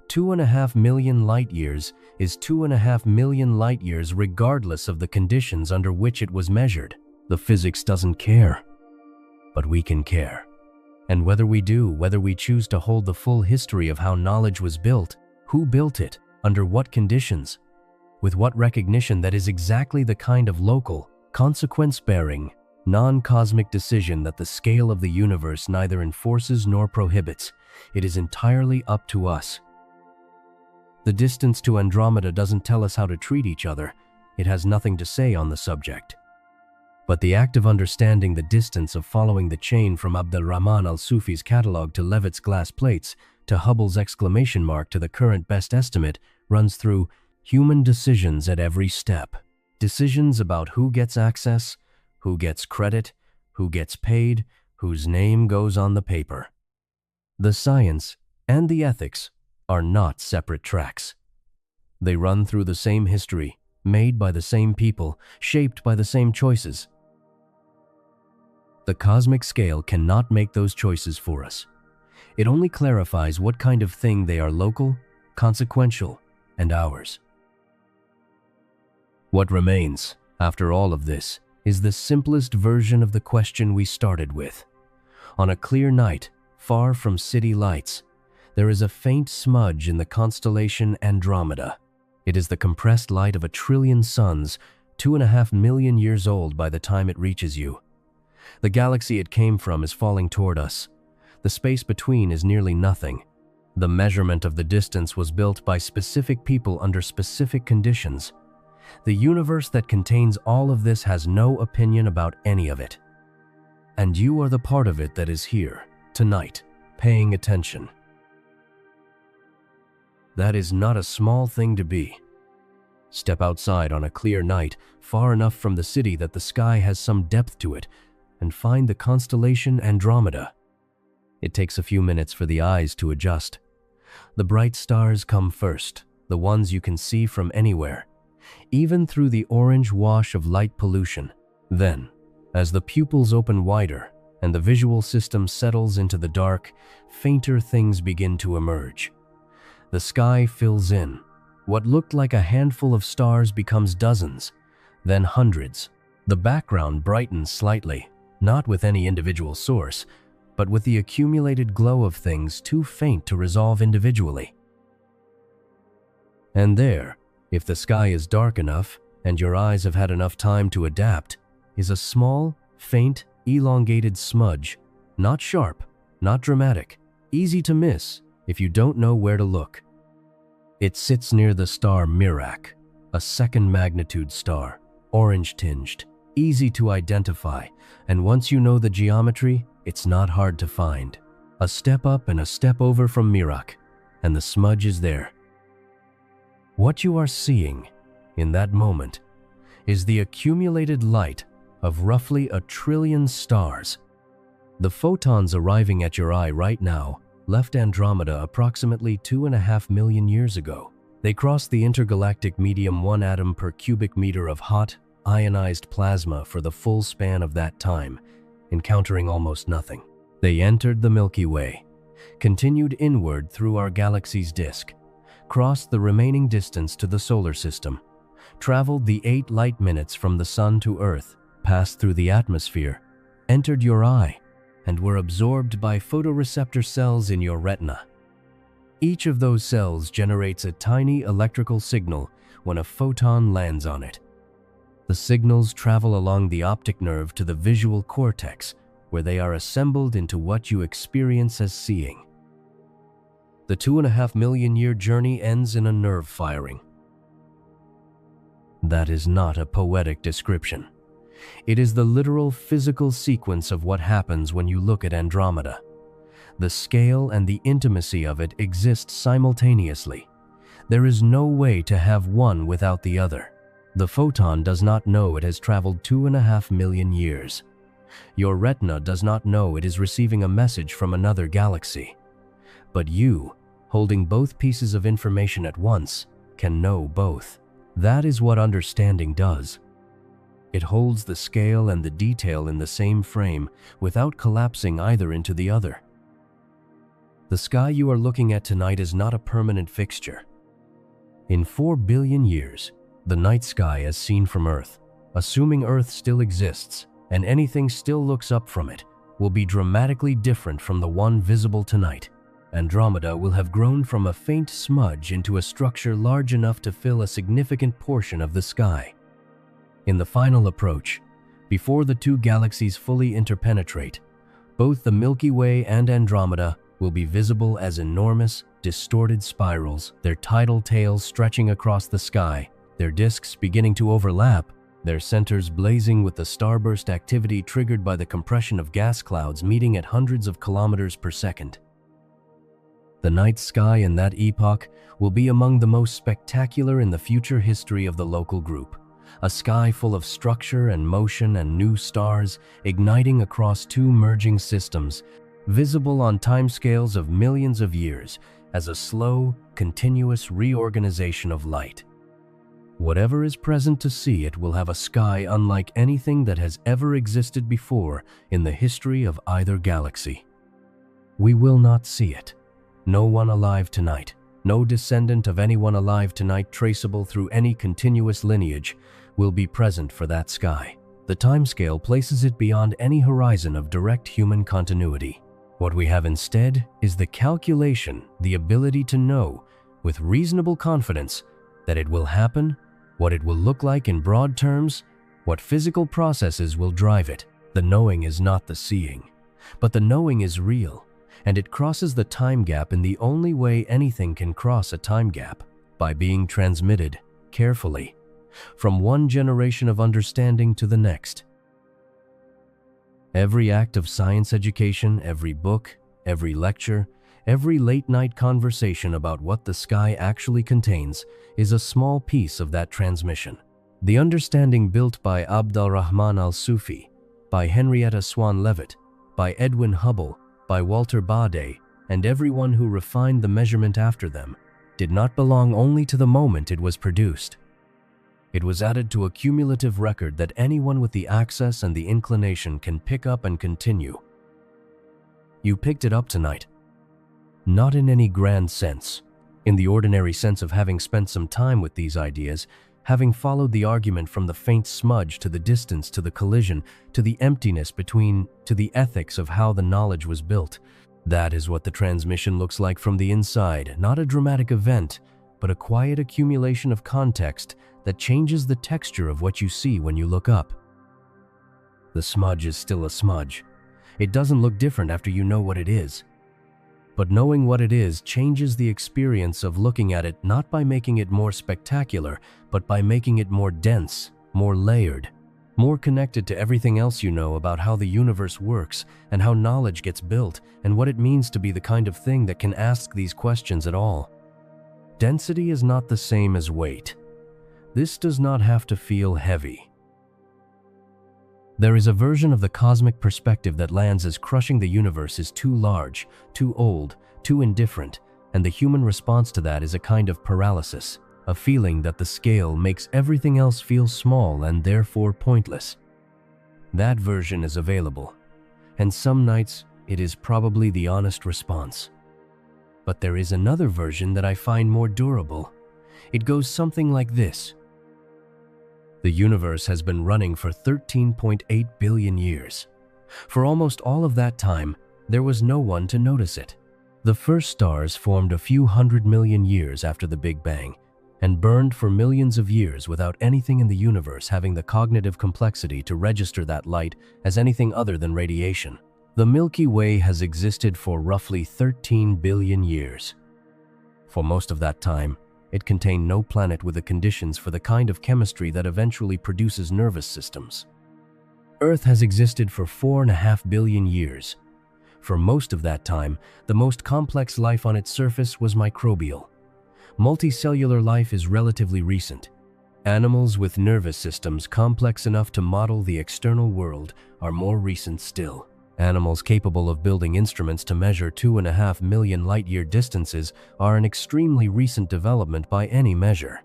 2.5 million light-years is 2.5 million light-years regardless of the conditions under which it was measured. The physics doesn't care, but we can care. And whether we choose to hold the full history of how knowledge was built, who built it, under what conditions, with what recognition, that is exactly the kind of local, consequence-bearing, non-cosmic decision that the scale of the universe neither enforces nor prohibits. It is entirely up to us. The distance to Andromeda doesn't tell us how to treat each other. It has nothing to say on the subject. But the act of understanding the distance of following the chain from Abdelrahman al-Sufi's catalog to Leavitt's glass plates to Hubble's exclamation mark to the current best estimate runs through human decisions at every step. Decisions about who gets access, who gets credit, who gets paid, whose name goes on the paper. The science and the ethics are not separate tracks. They run through the same history, made by the same people, shaped by the same choices. The cosmic scale cannot make those choices for us. It only clarifies what kind of thing they are: local, consequential, and ours. What remains, after all of this, is the simplest version of the question we started with. On a clear night, far from city lights, there is a faint smudge in the constellation Andromeda. It is the compressed light of 1 trillion suns, 2.5 million years old by the time it reaches you. The galaxy it came from is falling toward us. The space between is nearly nothing. The measurement of the distance was built by specific people under specific conditions. The universe that contains all of this has no opinion about any of it. And you are the part of it that is here, tonight, paying attention. That is not a small thing to be. Step outside on a clear night, far enough from the city that the sky has some depth to it, and find the constellation Andromeda. It takes a few minutes for the eyes to adjust. The bright stars come first, the ones you can see from anywhere, even through the orange wash of light pollution. Then, as the pupils open wider and the visual system settles into the dark, fainter things begin to emerge. The sky fills in. What looked like a handful of stars becomes dozens, then hundreds. The background brightens slightly, not with any individual source, but with the accumulated glow of things too faint to resolve individually. And there, if the sky is dark enough and your eyes have had enough time to adapt, is a small, faint, elongated smudge, not sharp, not dramatic, easy to miss if you don't know where to look. It sits near the star Merak, a second magnitude star, orange-tinged, easy to identify, and once you know the geometry, it's not hard to find. A step up and a step over from Merak, and the smudge is there. What you are seeing in that moment is the accumulated light of roughly 1 trillion stars. The photons arriving at your eye right now left Andromeda approximately 2.5 million years ago. They crossed the intergalactic medium 1 atom per cubic meter of hot, ionized plasma for the full span of that time, encountering almost nothing. They entered the Milky Way, continued inward through our galaxy's disk, crossed the remaining distance to the solar system, traveled the 8 light minutes from the sun to Earth, passed through the atmosphere, entered your eye, and were absorbed by photoreceptor cells in your retina. Each of those cells generates a tiny electrical signal when a photon lands on it. The signals travel along the optic nerve to the visual cortex, where they are assembled into what you experience as seeing. The 2.5 million year journey ends in a nerve firing. That is not a poetic description. It is the literal physical sequence of what happens when you look at Andromeda. The scale and the intimacy of it exist simultaneously. There is no way to have one without the other. The photon does not know it has traveled 2.5 million years. Your retina does not know it is receiving a message from another galaxy. But you, holding both pieces of information at once, can know both. That is what understanding does. It holds the scale and the detail in the same frame without collapsing either into the other. The sky you are looking at tonight is not a permanent fixture. In 4 billion years, the night sky as seen from Earth, assuming Earth still exists and anything still looks up from it, will be dramatically different from the one visible tonight. Andromeda will have grown from a faint smudge into a structure large enough to fill a significant portion of the sky. In the final approach, before the two galaxies fully interpenetrate, both the Milky Way and Andromeda will be visible as enormous, distorted spirals, their tidal tails stretching across the sky, their disks beginning to overlap, their centers blazing with the starburst activity triggered by the compression of gas clouds meeting at hundreds of kilometers per second. The night sky in that epoch will be among the most spectacular in the future history of the local group. A sky full of structure and motion and new stars igniting across two merging systems, visible on timescales of millions of years as a slow, continuous reorganization of light. Whatever is present to see it will have a sky unlike anything that has ever existed before in the history of either galaxy. We will not see it. No one alive tonight, no descendant of anyone alive tonight traceable through any continuous lineage, will be present for that sky. The timescale places it beyond any horizon of direct human continuity. What we have instead is the calculation, the ability to know, with reasonable confidence, that it will happen, what it will look like in broad terms, what physical processes will drive it. The knowing is not the seeing, but the knowing is real, and it crosses the time gap in the only way anything can cross a time gap, by being transmitted, carefully, from one generation of understanding to the next. Every act of science education, every book, every lecture, every late-night conversation about what the sky actually contains is a small piece of that transmission. The understanding built by Abdulrahman al-Sufi, by Henrietta Swan Leavitt, by Edwin Hubble, by Walter Baade, and everyone who refined the measurement after them, did not belong only to the moment it was produced. It was added to a cumulative record that anyone with the access and the inclination can pick up and continue. You picked it up tonight. Not in any grand sense, in the ordinary sense of having spent some time with these ideas, having followed the argument from the faint smudge to the distance to the collision, to the emptiness between, to the ethics of how the knowledge was built. That is what the transmission looks like from the inside, not a dramatic event, but a quiet accumulation of context that changes the texture of what you see when you look up. The smudge is still a smudge. It doesn't look different after you know what it is. But knowing what it is changes the experience of looking at it not by making it more spectacular, but by making it more dense, more layered, more connected to everything else you know about how the universe works and how knowledge gets built and what it means to be the kind of thing that can ask these questions at all. Density is not the same as weight. This does not have to feel heavy. There is a version of the cosmic perspective that lands as crushing the universe is too large, too old, too indifferent, and the human response to that is a kind of paralysis, a feeling that the scale makes everything else feel small and therefore pointless. That version is available, and some nights it is probably the honest response. But there is another version that I find more durable. It goes something like this. The universe has been running for 13.8 billion years. For almost all of that time, there was no one to notice it. The first stars formed a few 100 million years after the Big Bang, and burned for millions of years without anything in the universe having the cognitive complexity to register that light as anything other than radiation. The Milky Way has existed for roughly 13 billion years. For most of that time, it contained no planet with the conditions for the kind of chemistry that eventually produces nervous systems. Earth has existed for 4.5 billion years. For most of that time, the most complex life on its surface was microbial. Multicellular life is relatively recent. Animals with nervous systems complex enough to model the external world are more recent still. Animals capable of building instruments to measure 2.5 million light-year distances are an extremely recent development by any measure.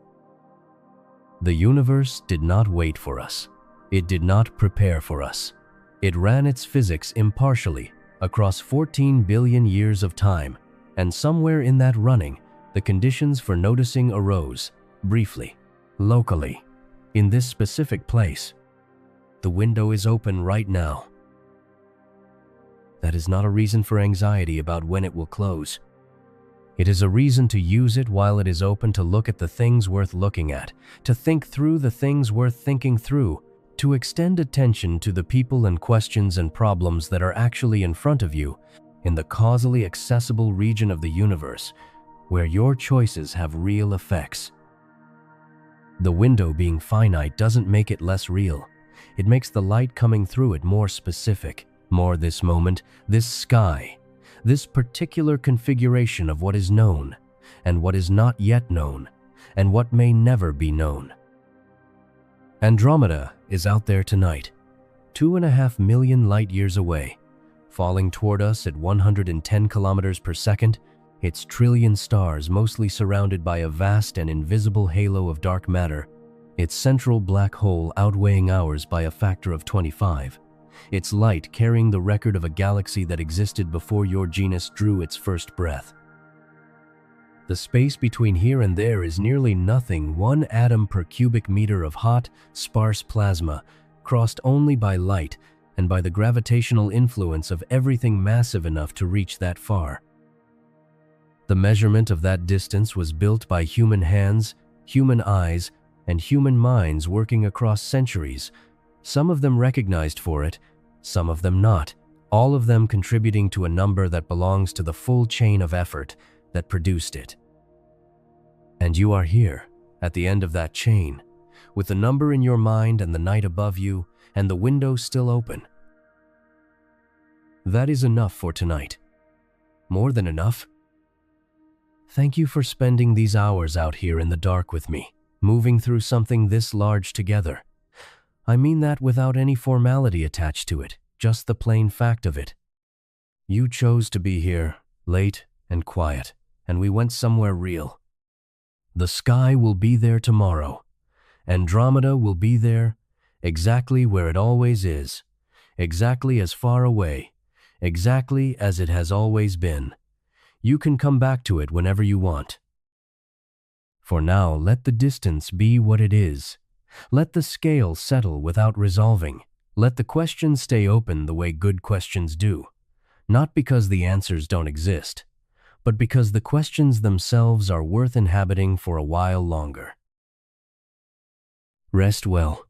The universe did not wait for us. It did not prepare for us. It ran its physics impartially across 14 billion years of time, and somewhere in that running, the conditions for noticing arose, briefly, locally, in this specific place. The window is open right now. That is not a reason for anxiety about when it will close. It is a reason to use it while it is open to look at the things worth looking at, to think through the things worth thinking through, to extend attention to the people and questions and problems that are actually in front of you in the causally accessible region of the universe, where your choices have real effects. The window being finite doesn't make it less real. It makes the light coming through it more specific, more this moment, this sky, this particular configuration of what is known, and what is not yet known, and what may never be known. Andromeda is out there tonight, 2.5 million light-years away, falling toward us at 110 kilometers per second, its trillion stars mostly surrounded by a vast and invisible halo of dark matter, its central black hole outweighing ours by a factor of 25, its light carrying the record of a galaxy that existed before your genus drew its first breath. The space between here and there is nearly nothing, 1 atom per cubic meter of hot, sparse plasma, crossed only by light and by the gravitational influence of everything massive enough to reach that far. The measurement of that distance was built by human hands, human eyes, and human minds working across centuries, some of them recognized for it, some of them not, all of them contributing to a number that belongs to the full chain of effort that produced it. And you are here, at the end of that chain, with the number in your mind and the night above you, and the window still open. That is enough for tonight. More than enough. Thank you for spending these hours out here in the dark with me, moving through something this large together. I mean that without any formality attached to it, just the plain fact of it. You chose to be here, late and quiet, and we went somewhere real. The sky will be there tomorrow. Andromeda will be there, exactly where it always is, exactly as far away, exactly as it has always been. You can come back to it whenever you want. For now, let the distance be what it is. Let the scale settle without resolving. Let the questions stay open the way good questions do, not because the answers don't exist, but because the questions themselves are worth inhabiting for a while longer. Rest well.